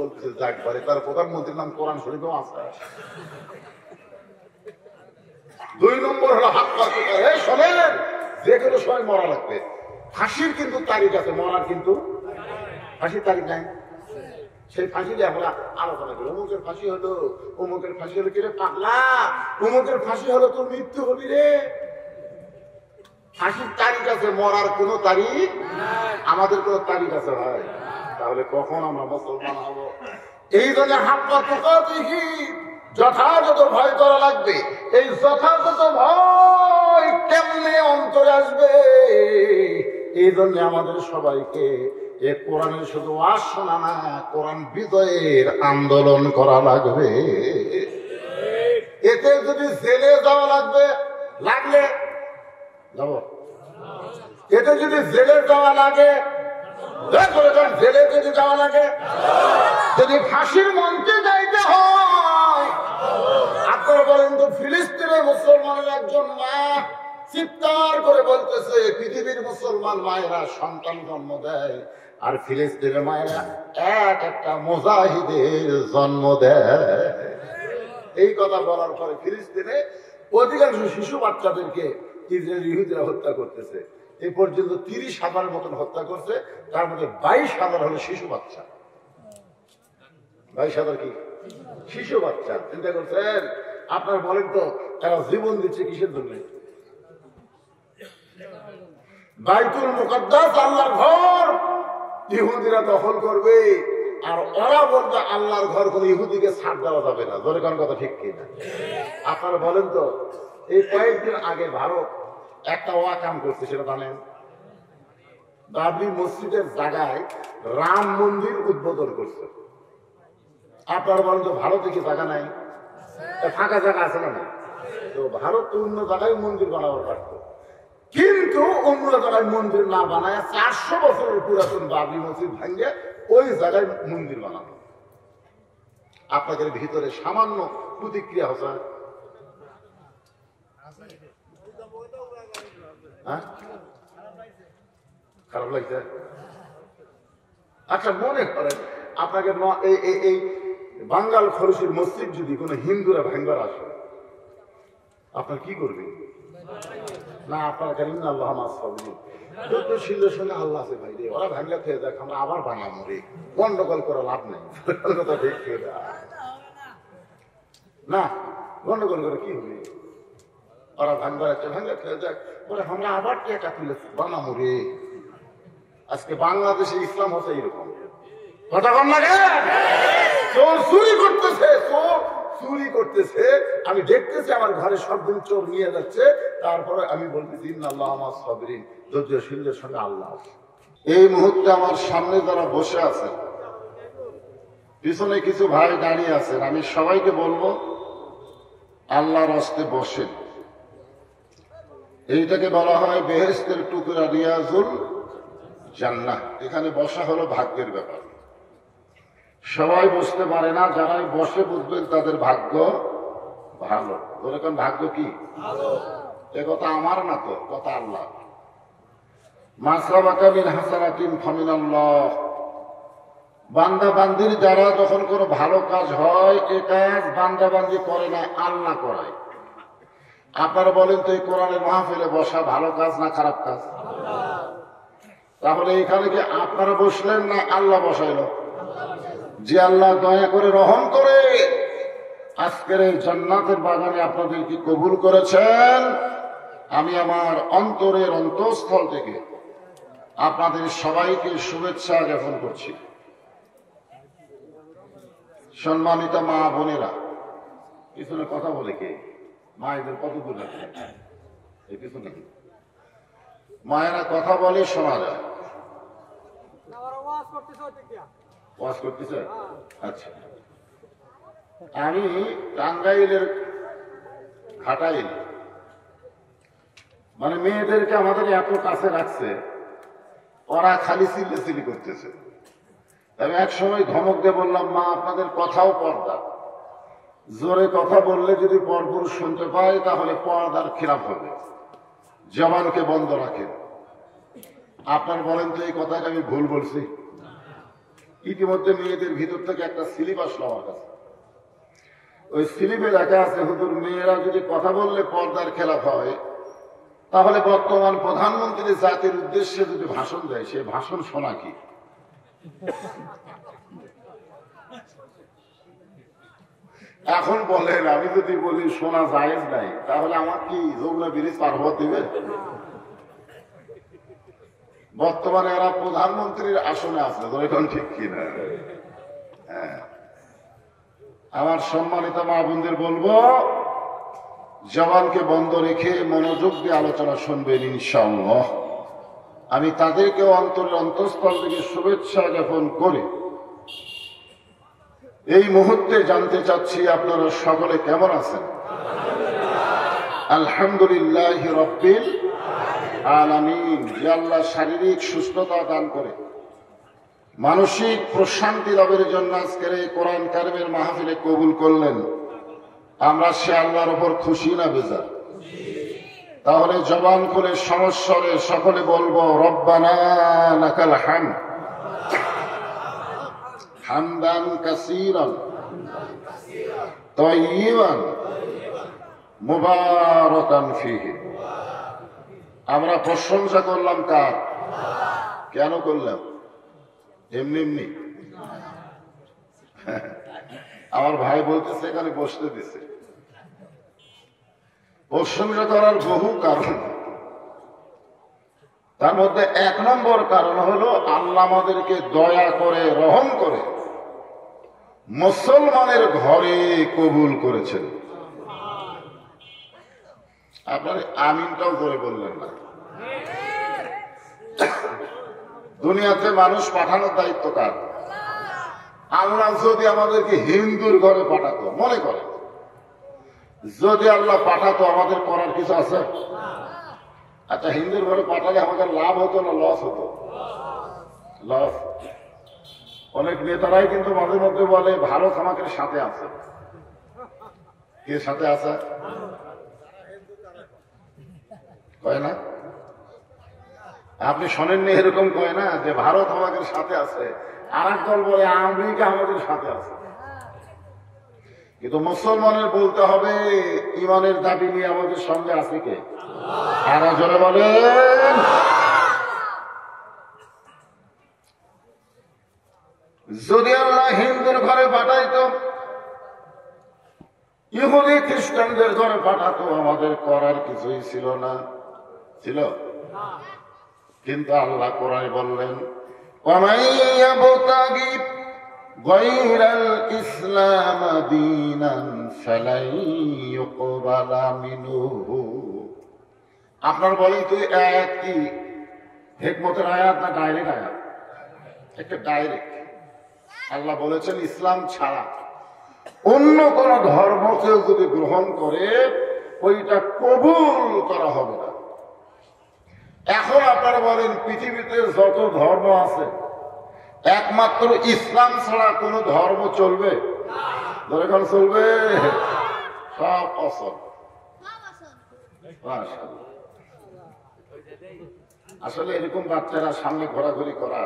বলতেছে যাক পারে, তার প্রধানমন্ত্রীর নাম কোরআন শরীফেও আছে। 2 নম্বর হলো হাত পা শোনেন, যে কোনো সময় মরা লাগবে। ফাঁসির কিন্তু তারিখ আছে, মরার কিন্তু ফাঁসির তারিখ নাই। সেই ফাঁসি দিয়ে আমরা আলোচনা করি, অমুকের ফাঁসি হলো, অমুকের ফাঁসি হলো, কিরে পাগলা, অমুকের ফাঁসি হলো, তোর মৃত্যু হবি রে। ফাঁসির তারিখ আছে, মরার কোন তারিখ? আমাদের কোন তারিখ আছে ভাই? তাহলে কখন আমরা মুসলমান হব? এই জন্য হাত পা দেখি যথাযথ ভয় করা লাগবে। এই যথাযথ ভয় কেমনে অন্তরে আসবে? এই জন্য আমাদের সবাইকে এ কোরআনের শুধু ওয়াজ শোনা না, কোরআন বিজয়ের আন্দোলন করা লাগবে। এতে যদি জেলে যাওয়া লাগলে যাব, এতে যদি জেলে যাওয়া লাগে, জেলে যদি যাওয়া লাগে, যদি ফাঁসির মঞ্চে যাইতে হয়, আপনারা বলেন তো, ফিলিস্তিনের মুসলমানের একজন মা চিৎকার করে বলতেছে, পৃথিবীর মুসলমান মায়েরা সন্তান জন্ম দেয়, আর ফিলিস্তিনের মায়েরা একটা মুজাহিদের জন্ম দেয়। এই কথা বলার পরে ফিলিস্তিনে অধিকাংশ শিশু বাচ্চাদেরকে ইসরায়েলি ইহুদিরা হত্যা করতেছে। এই পর্যন্ত 30,000 মতন হত্যা করছে, তার মধ্যে 22,000 হলো শিশু বাচ্চা। 22,000 কি শিশু বাচ্চা? চিন্তা করছেন? আপনার বলেন তো, তারা জীবন দিচ্ছে কিসের জন্য? বাইতুল মুকাদ্দাস আল্লাহর ঘর ইহুদিরা দখল করবে, আর ওরা বলবে আল্লাহর ঘর কোন ইহুদিকে ছাড় দেওয়া যাবে না। ধরে কোন কথা ঠিক কিনা? আপনারা বলেন তো, এই কয়েকদিন আগে ভারত একটা ওয়াকাম করছে, সেটা জানেন? বাবরি মসজিদের জায়গায় রাম মন্দির উদ্বোধন করছে। আপনারা বলেন তো, ভারতে কি জায়গা নাই? ফাঁকা জায়গা আছে না? তো ভারত তো অন্য জায়গায় মন্দির বানাবার পারত, কিন্তু অন্য জায়গায় মন্দির না বানায় 400 বছরের পুরাতন বাবরি মসজিদ ভাঙ্গে ওই জায়গায় মন্দির বানানো। আপনাদের ভিতরে সামান্য প্রতিক্রিয়া হচ্ছে? খারাপ লাগছে? আচ্ছা, মনে করেন আপনাকে এই বাঙ্গাল খরচের মসজিদ যদি কোন হিন্দুরা ভাঙ্গার আসে, আপনার কি করবেন? না, আপনার কারিম না, আল্লাহ শিল্পের সঙ্গে আল্লাহ আছে ভাই রে, ওরা ভাঙ্গা খেয়ে দেখ, আমরা আবার বানাবো রে, গন্ডগোল করে লাভ নেই। কথা দেখতে না, গন্ডগোল করে কি হবে? ওরা ভাঙ্গা আছে, ভাঙ্গা খেয়ে দেখ, বলে আমরা আবার টেকা তুলে বানাবো রে। আজকে বাংলাদেশে ইসলাম হচ্ছে এইরকম। কথা কম লাগে? চোর চুরি করতেছে, চোর চুরি করতেছে, আমি দেখতেছি আমার ঘরে সবদিন চোর নিয়ে যাচ্ছে, তারপরে আমি বলতেছি আল্লাহ আমার সাবরিন, ধৈর্যশীলদের সঙ্গে আল্লাহ। এই মুহূর্তে আমার সামনে যারা বসে আছেন, পিছনে কিছু ভাই দাঁড়িয়ে আছেন, আমি সবাইকে বলবো আল্লাহর হস্তে বসেন। এইটাকে বলা হয় বেহেশতের টুকরা রিয়াজুল জান্নাহ। এখানে বসা হলো ভাগ্যের ব্যাপার। সবাই বুঝতে পারে না, যারাই বসে বুঝবেন তাদের ভাগ্য ভালো। বলে ভাগ্য কি এ কথা আমার না, তো কথা আল্লাহ। মাসরাবাকা মিন হাসানাতিন ফামিনাল্লাহ। বান্দা বান্দির যারা যখন কোনো ভালো কাজ হয়, এ কাজ বান্দা বান্দি করে না, আল্লাহ করায়। আপনারা বলেন তো, এই কোরআনের মাহফিলে বসা ভালো কাজ না খারাপ কাজ? তাহলে এখানে কি আপনারা বসলেন না আল্লাহ বসাইল? যে আল্লাহ দয়া করে রহম করে আজকের এই জান্নাতের বাগানে আপনাদেরকে কবুল করেছেন, আমি আমার অন্তরের অন্তঃস্থল থেকে আপনাদের সবাইকে শুভেচ্ছা জ্ঞাপন করছি। সম্মানিত মা বোনেরা, পিছনে কথা বলে কে? মায়েদের কত দূর রাখে এই পিছনে? মায়েরা কথা বলে শোনা যায়। ওয়াজ করতেছে? আচ্ছা, আমি টাঙ্গাইলের ঘাটাইল, মানে মেয়েদেরকে আমাদের এত কাছে রাখছে, ওরা খালি চিল্লাচিল্লি করতেছে। আমি এক সময় ধমক দিয়ে বললাম, মা আপনাদের কথাও পর্দা, জোরে কথা বললে যদি পরপুরুষ শুনতে পায় তাহলে পর্দার খিলাফ হবে, জবানকে বন্ধ রাখেন। আপনার বলেন তো এই কথাটা আমি ভুল বলছি? ইতিমধ্যে মেয়েদের ভিতর থেকে একটা স্লিপ আসলো আমার কাছে। ওই স্লিপে লেখা আছে, হুজুর মেয়েরা যদি কথা বললে পর্দার খেলাফ হয়, তাহলে বর্তমান প্রধানমন্ত্রী জাতির উদ্দেশ্যে যদি ভাষণ দেয়, সে ভাষণ শোনা কি? এখন বলেন, আমি যদি বলি শোনা জায়েজ নাই, তাহলে আমার কি যমুনা ব্রিজ পার হওয়া দিবে? বর্তমানে এরা প্রধানমন্ত্রীর আসনে আছে, এখন ঠিক কিনা? হ্যাঁ, আমার সম্মানিত মা বোনদের বলবো, জবানকে বন্ধ রেখে মনোযোগ দিয়ে আলোচনা শুনবেন ইনশাআল্লাহ। আমি তাদেরকেও অন্তরের অন্তঃস্থল থেকে শুভেচ্ছা জ্ঞাপন করে এই মুহূর্তে জানতে চাচ্ছি, আপনারা সকলে কেমন আছেন? আলহামদুলিল্লাহ রাব্বিল আলামিন। যে আল্লাহ শারীরিক সুস্থতা দান করে মানসিক প্রশান্তি লাভের জন্য আজকের এই কোরআন কারিমের মাহফিলে কবুল করলেন, আমরা সে আল্লাহর উপর খুশি না বেজার? তাহলে জবান খুলে সমস্বরে সকলে বলবো, রব্বানা লাকাল হামদ হামদান কাসীরান তাইয়িবান মুবারাকান ফীহি। আমরা প্রশংসা করলাম কার? কেন করলাম? এমনি এমনি? আমার ভাই বলতেছে এখানে বসতে দিছে। প্রশংসা করার বহু কারণ, তার মধ্যে এক নম্বর কারণ হলো আল্লাহ আমাদেরকে দয়া করে রহম করে মুসলমানের ঘরে কবুল করেছেন। আপনার আমিনটাও করে বললেন না। দুনিয়াতে মানুষ পাঠানোর দায়িত্ব কার? আল্লাহ যদি আমাদেরকে হিন্দুর ঘরে পাঠাতো, মনে করে যদি আল্লাহ পাঠাতো, আমাদের করার কিছু আছে? আচ্ছা, হিন্দুর ঘরে পাঠালে আমাদের লাভ হতো না লস হতো? লস। অনেক নেতারাই কিন্তু মাঝে মধ্যে বলে ভারত আমাদের সাথে আছে। কে সাথে আছে? কয় না? আপনি শোনেননি এরকম কয় না যে ভারত আমাদের সাথে আছে, আর এক দল বলে আমেরিকা আমাদের সাথে আছে। কিন্তু মুসলমানের বলতে হবে ইমানের দাবি নিয়ে আমাদের সঙ্গে আছে কে? আর জোরে বলেন। যদি আল্লাহ হিন্দুর ঘরে পাঠাইতো, ইহুদি খ্রিস্টানদের ঘরে পাঠাতো, আমাদের করার কিছুই ছিল না। ছিল? কিন্তু আল্লাহ কোরআনে বললেন, গায়রাল ইসলাম দীনান ফালাই ইউকবালা মিনহু। আপনার বলেন তো আয়াত কি হিকমতের আয়াত না ডাইরেক্ট আয়াত? একটা ডাইরেক্ট। আল্লাহ বলেছেন ইসলাম ছাড়া অন্য কোন ধর্মকে যদি গ্রহণ করে ওইটা কবুল করা হবে না। এখন আপনারা বলেন পৃথিবীতে যত ধর্ম আছে একমাত্র ইসলাম ছাড়া কোন ধর্ম চলবে? দরকার চলবে? সব অসল। আসলে এরকম বাচ্চারা সামনে ঘোরাঘুরি করা,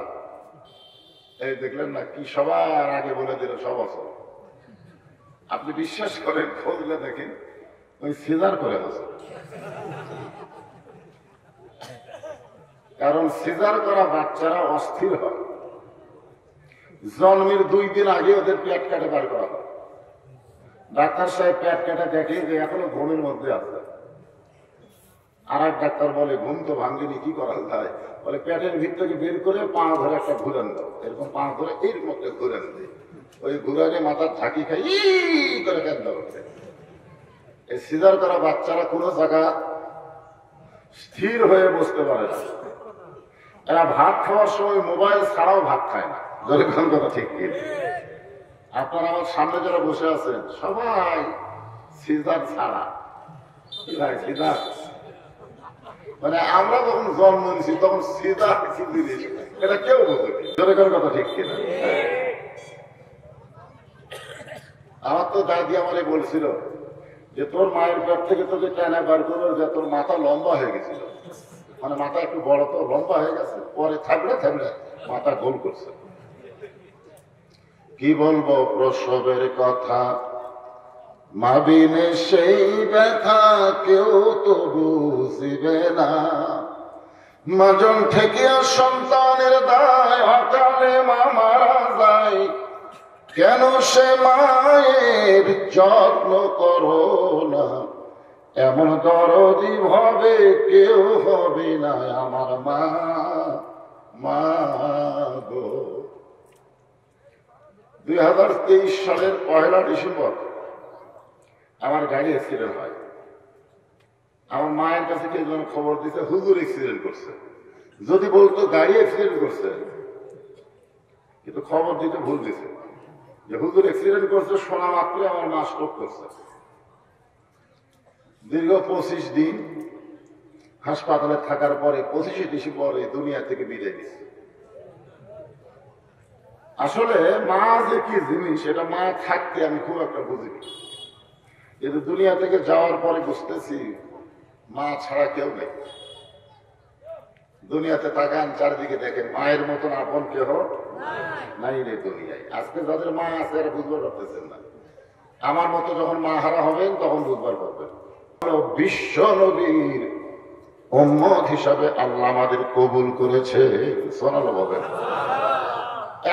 এই দেখলেন না কি সবার আগে বলে দিল সব অসল। আপনি বিশ্বাস করেন, খোঁজলে দেখেন ওই সিজার করে আছে। কারণ সিজার করা বাচ্চারা অস্থির হয়, জন্মের 2 দিন আগে ওদের পেট কাটে বার করা হয়। ডাক্তার সাহেব পেট কাটে দেখে যে এখনো ঘুমের মধ্যে আছে। আর এক ডাক্তার বলে ঘুম তো ভাঙ্গিনি, কি করা যায়? বলে পেটের ভিতরে বের করে পা ধরে একটা ঘুরান দাও, এরকম পা ধরে এরকম একটা ঘুরান দেয়, ওই ঘুরানে মাথার ঝাঁকি খাই করে কেন দাও। এই সিজার করা বাচ্চারা কোনো জায়গা স্থির হয়ে বসতে পারে না। এরা ভাত খাওয়ার সময় মোবাইল ছাড়াও ভাত খায় না। যখন কথা ঠিক কি? আপনারা আমার সামনে যারা বসে আছেন সবাই সিজার ছাড়া। সিজার মানে আমরা যখন জন্ম নিয়েছি তখন সিজার কি জিনিস এটা কেউ বোঝে। যখন কথা ঠিক কিনা? আমার তো দাদি আমারে বলছিল যে তোর মায়ের পেট থেকে তোকে টেনে বার করলো, যে তোর মাথা লম্বা হয়ে গেছিল, মানে মাথা একটু বড় তো লম্বা হয়ে গেছে, পরে থাকলে থাকলে মাথা গোল করছে। কি বলবো প্রসবের কথা, মা বিনে সেই ব্যথা কেউ তো বুঝিবে না। মাজন থেকে সন্তানের দায়, অকালে মা মারা যায়, কেন সে মায়ের যত্ন করো না? এমন দরদি ভাবে কেউ হবে না আমার মা, মা গো। 2023 সালের 1 ডিসেম্বর আমার গাড়ি অ্যাক্সিডেন্ট হয়। আমার মায়ের কাছে কেউ যেন খবর দিতে হুজুর অ্যাক্সিডেন্ট করছে। যদি বলতো গাড়ি অ্যাক্সিডেন্ট করছে, কিন্তু খবর দিতে ভুল দিছে যে হুজুর অ্যাক্সিডেন্ট করছে, শোনা মাত্রই আমার মা স্ট্রোক করছে। দীর্ঘ 25 দিন হাসপাতালে থাকার পরে 25 ডিসেম্বর এই দুনিয়া থেকে বিদায় দিচ্ছে। আসলে মা যে কি জিনিস সেটা মা থাকতে আমি খুব একটা বুঝিনি, কিন্তু দুনিয়া থেকে যাওয়ার পরে বুঝতেছি মা ছাড়া কেউ নেই। দুনিয়াতে তাকান, চারিদিকে দেখেন, মায়ের মতন আপন কেহ নাই রে দুনিয়ায়। আজকে যাদের মা আছে এরা বুঝবার পারতেছেন না। আমার মতো যখন মা হারা হবেন তখন বুঝবার পারবেন। বিশ্ব নবীর উম্মত হিসাবে আল্লাহ আমাদের কবুল করেছে। সোনালো বলেন,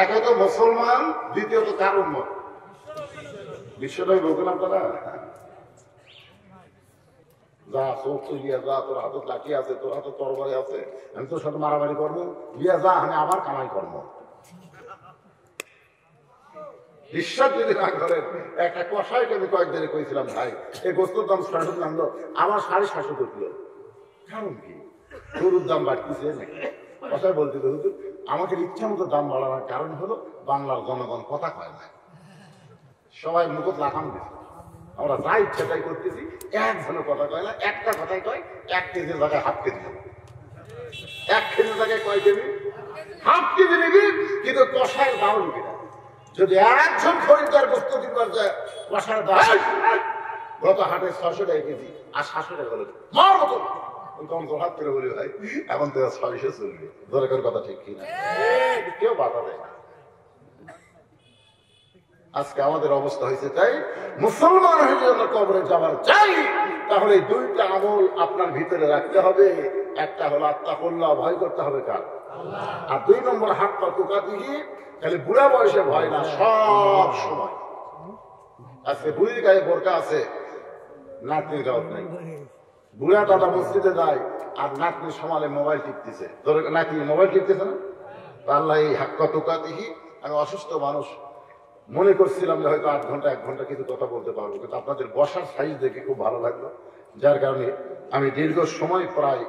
একে তো মুসলমান, দ্বিতীয়ত কার উম্মত? বিশ্ব নবী বলবেন আপনারা, যা চোখ চলিয়া যা, তোর হাতত লাঠি আছে, তোর হাতে তরবারি আছে, আমি তোর সাথে মারামারি করবো, বিয়া যা, আমি আবার কামাই করবো। বিশ্বাস যদি না করেন, একটা কষাইকে আমি কয়েকদিনে কইছিলাম, ভাই এই গোস্তর দাম 600 নামলো, আমার 750 কিলো। কারণ কি? গরুর দাম বাড়তেছে নাকি? কষাই বলতে হুজুর আমাকে ইচ্ছা মতো দাম বাড়ানোর কারণ হলো বাংলার জনগণ কথা কয় না, সবাই মুখত লাগাম দিচ্ছে, আমরা যা ইচ্ছা তাই করতেছি, একজনের কথা কয় না, একটা কথাই কয় 1 কেজির জায়গায় ½ কেজি, 1 কেজির জায়গায় কয় কেজি? ½ কেজি নিবি, কিন্তু কষাইয়ের দাম নিবি না। যদি একজন খরিদ্দার বস্তু কিনবার যায়, কষার দাম গত হাটে 600 টাকা কেজি, আর 700 টাকা হলো মার মতো কম হাত করে বলি, ভাই এখন তো 600 চলবে। দরকার কথা ঠিক কিনা? কেউ বাধা দেয় না। আজকে আমাদের অবস্থা হয়েছে তাই, মুসলমান হয়ে যদি আমরা কবরে যাবার চাই, তাহলে 2টা আমল আপনার ভিতরে রাখতে হবে। একটা হলো আত্তাকুল্লাহ, ভয় করতে হবে কার? আর 2 নম্বর হাত পা টোকা দিয়ে, খালি বুড়া বয়সে ভয় না, সব সময়। আজকে বুড়ির গায়ে বোরকা আছে, নাতনির গাও নাই। বুড়া দাদা মসজিদে যায় আর নাতনি সমালে মোবাইল টিপতেছে, নাতনি মোবাইল টিপতেছে না। আল্লাহ এই হাক্কা টোকা দেখি, আমি অসুস্থ মানুষ মনে করছিলাম যে হয়তো 8 ঘন্টা 1 ঘন্টা কিছু কথা বলতে পারবো, কিন্তু আপনাদের বসার সাইজ দেখে খুব ভালো লাগলো, যার কারণে আমি দীর্ঘ সময় প্রায়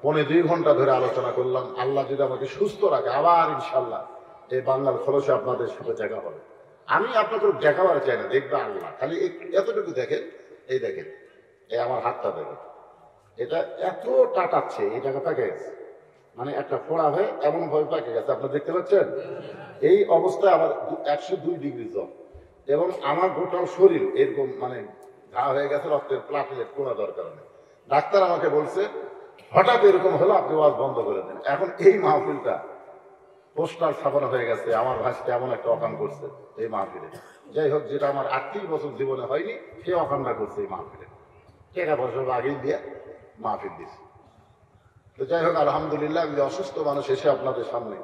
1.25 ঘন্টা ধরে আলোচনা করলাম। আল্লাহ যদি আমাকে সুস্থ রাখে, আবার ইনশাল্লাহ এই বাংলার খরচে আপনাদের সাথে দেখা হবে। আমি আপনাদের দেখাবার চাই না, দেখবে আল্লাহ। খালি এতটুকু দেখেন, এই দেখেন, এই আমার হাতটা দেখেন, এটা এত টাটাচ্ছে, এই জায়গাটাকে মানে একটা ফোড়া হয়ে এমন ভাবে পাকে গেছে, আপনারা দেখতে পাচ্ছেন। এই অবস্থায় আবার 102 ডিগ্রি জ্বর, এবং আমার গোটা শরীর এরকম মানে ঘা হয়ে গেছে, রক্তের প্লাটেলেট কমে দেওয়ার কারণে। ডাক্তার আমাকে বলছে হঠাৎ এরকম হলো, আপনি ওয়াজ বন্ধ করে দেন। এখন এই মাহফিলটা পোস্টার ছাপানো হয়ে গেছে, আমার ভাষতে এমন একটা অকাম করছে এই মাহফিলে। যাই হোক, যেটা আমার 38 বছর জীবনে হয়নি, সে অকামটা করছে এই মাহফিলে। টাকা পয়সা আগেই দিয়ে মাহফিল দিচ্ছে। তো যাই হোক, আলহামদুলিল্লাহ, আমি অসুস্থ মানুষ এসে আপনাদের সামনে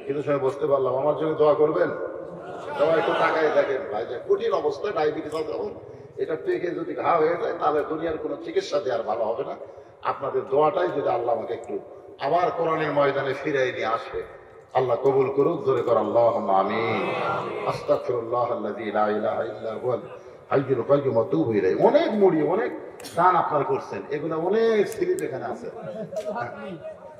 কিন্তু সময় বসতে পারলাম। আমার জন্য দোয়া করবেন। সবাই একটু তাকায় দেখেন ভাই, যে কঠিন অবস্থা, ডায়াবেটিস আছে, এটা পেকে যদি ঘা হয়ে যায় তাহলে দুনিয়ার কোনো চিকিৎসা দিয়ে আর ভালো হবে না। আপনাদের দোয়াটাই যদি আল্লাহ আমাকে একটু আবার কোরআনের ময়দানে ফিরিয়ে নিয়ে আসে, আল্লাহ কবুল করুক। জোরে কর আল্লাহুম্মা আমিন। আস্তাগফিরুল্লাহ আল্লাযী লা ইলাহা ইল্লা হুয়াল হাইয়ুল কাইয়্যুম ওয়া তুবু ইলাইহি। অনেক মুড়ি, অনেক দান আপনারা করছেন, এগুলো অনেক স্লিপ এখানে আছে।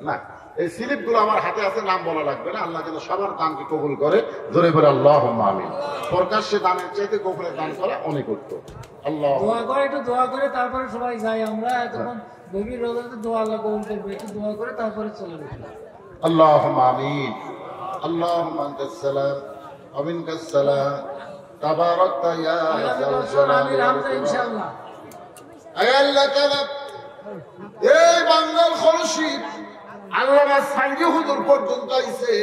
না, এই স্লিপগুলো আমার হাতে আছে, নাম বলা লাগবে না। আল্লাহ যেন সবার দানকে কবুল করে। জোরে করে আল্লাহুম্মা আমিন। প্রকাশ্যে দানের চাইতে গোপনে দান করা অনেক উত্তম। আল্লাহ দোয়া করে, একটু দোয়া করে তারপরে সবাই যাই। আমরা এতক্ষণ গভীর রোজাতে দোয়া আল্লাহ কবুল করবে, একটু দোয়া করে তারপরে চলে যাবো। اللهم آمين. اللهم أنت السلام ومنك السلام تباركت يا ذا الجلال والإكرام. ইনশাআল্লাহ أي الله تعالى এই বাংলার খলসি আল্লামা সাইদি হুজুর পর্যন্ত আইছে।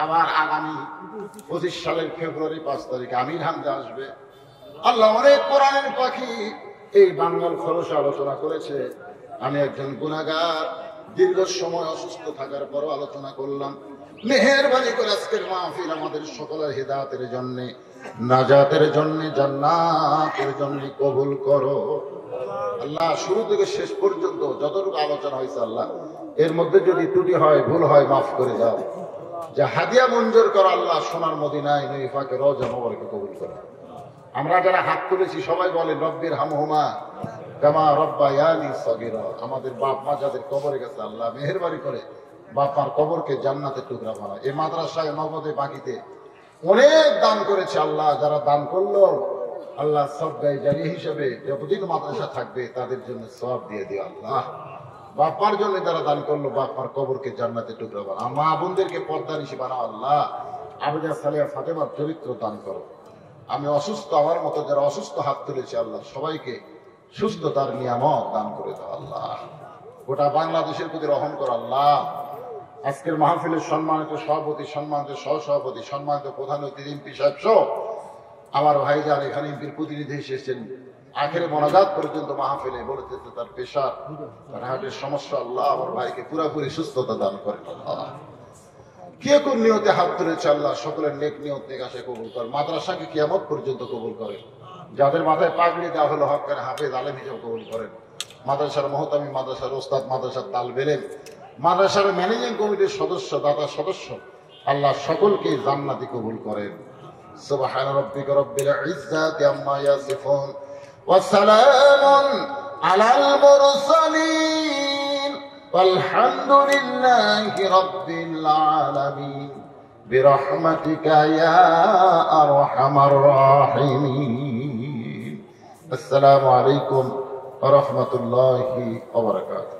আবার আগামী 25 সালের ফেব্রুয়ারি 5 তারিখে আমির হামজা আসবে। আল্লাহ অনেক কোরআনের পাখি এই বাংলার খলসে আলোচনা করেছে। আমি একজন গুনাহগার, দীর্ঘ সময় অসুস্থ থাকার পরও আলোচনা করলাম। মেহেরবানি করে আজকের মাহফিল আমাদের সকলের হিদায়াতের জন্য, নাজাতের জন্য, জান্নাতের জন্য কবুল করো আল্লাহ। শুরু থেকে শেষ পর্যন্ত যতটুকু আলোচনা হয়েছে আল্লাহ, এর মধ্যে যদি ত্রুটি হয়, ভুল হয়, মাফ করে দাও। যা হাদিয়া মঞ্জুর করো আল্লাহ, সোনার মদিনায় নবী পাকের রওজা মোবারকে কবুল করো। আমরা যারা হাত তুলেছি সবাই বলে রব্বির হামহুমা কামা রব্বায়ানি সগীরা। আমাদের বাপ মা যাদের কবরে গেছে আল্লাহ মেহেরবানি করে বাপ মার কবরকে জান্নাতের টুকরা বানা। এই মাদ্রাসায় নগদে বাকিতে অনেক দান করেছে আল্লাহ। যারা দান করলো আল্লাহ সব গায়ে জারি হিসেবে যতদিন মাদ্রাসা থাকবে তাদের জন্য সব দিয়ে দিও আল্লাহ। বাপার জন্য যারা দান করলো বাপার কবরকে জান্নাতের টুকরা বানা। মা বোনদেরকে পর্দার হিসেবে বানাও আল্লাহ। আবুজা সালেহা ফাতেমার চরিত্র দান করো। আমি অসুস্থ, আমার মতো যারা অসুস্থ হাত তুলেছে আল্লাহ সবাইকে সুস্থতার নিয়ামত দান করে দাও আল্লাহ। গোটা বাংলাদেশের প্রতি রহম করো আল্লাহ। আজকের মাহফিলের সম্মানিত সভাপতি, সম্মানিত সহসভাপতি, সম্মানিত প্রধান অতিথি এমপি সাহেব সহ আমার ভাইজান এখানে এমপির প্রতিনিধি এসেছেন। আখেরে মোনাজাত পর্যন্ত মাহফিলে বলেছে তার পেশার, তার হার্টের সমস্যা, আল্লাহ আমার ভাইকে পুরাপুরি সুস্থতা দান করেন আল্লাহ। কে কোন নিয়তে হাত তুলেছে আল্লাহ সকলের নেক নিয়ত নেক আশা কবুল কর। মাদ্রাসাকে কিয়ামত পর্যন্ত কবুল করেন। যাদের মাথায় পাগড়ি দেওয়া হলো হকের হাফেজ আলেম হিসেবে কবুল করেন। মাদ্রাসার মহতামি, মাদ্রাসার ওস্তাদ, মাদ্রাসার তালবেলেম, মাদ্রাসার ম্যানেজিং কমিটির সদস্য, দাতা সদস্য আল্লাহ সকলকে জান্নাতি কবুল করেন। সুবহান রাব্বিকা রাব্বিল ইজ্জাতি আম্মা ইয়াসিফুন ওয়া সালামুন আলাল মুরসালিন ওয়ালহামদুলিল্লাহি রাব্বিল আলামিন বিরহমাতিকা ইয়া আরহামার রাহিমিন। আসসালামু আলাইকুম ওয়া রাহমাতুল্লাহি ওয়া বারাকাতুহু।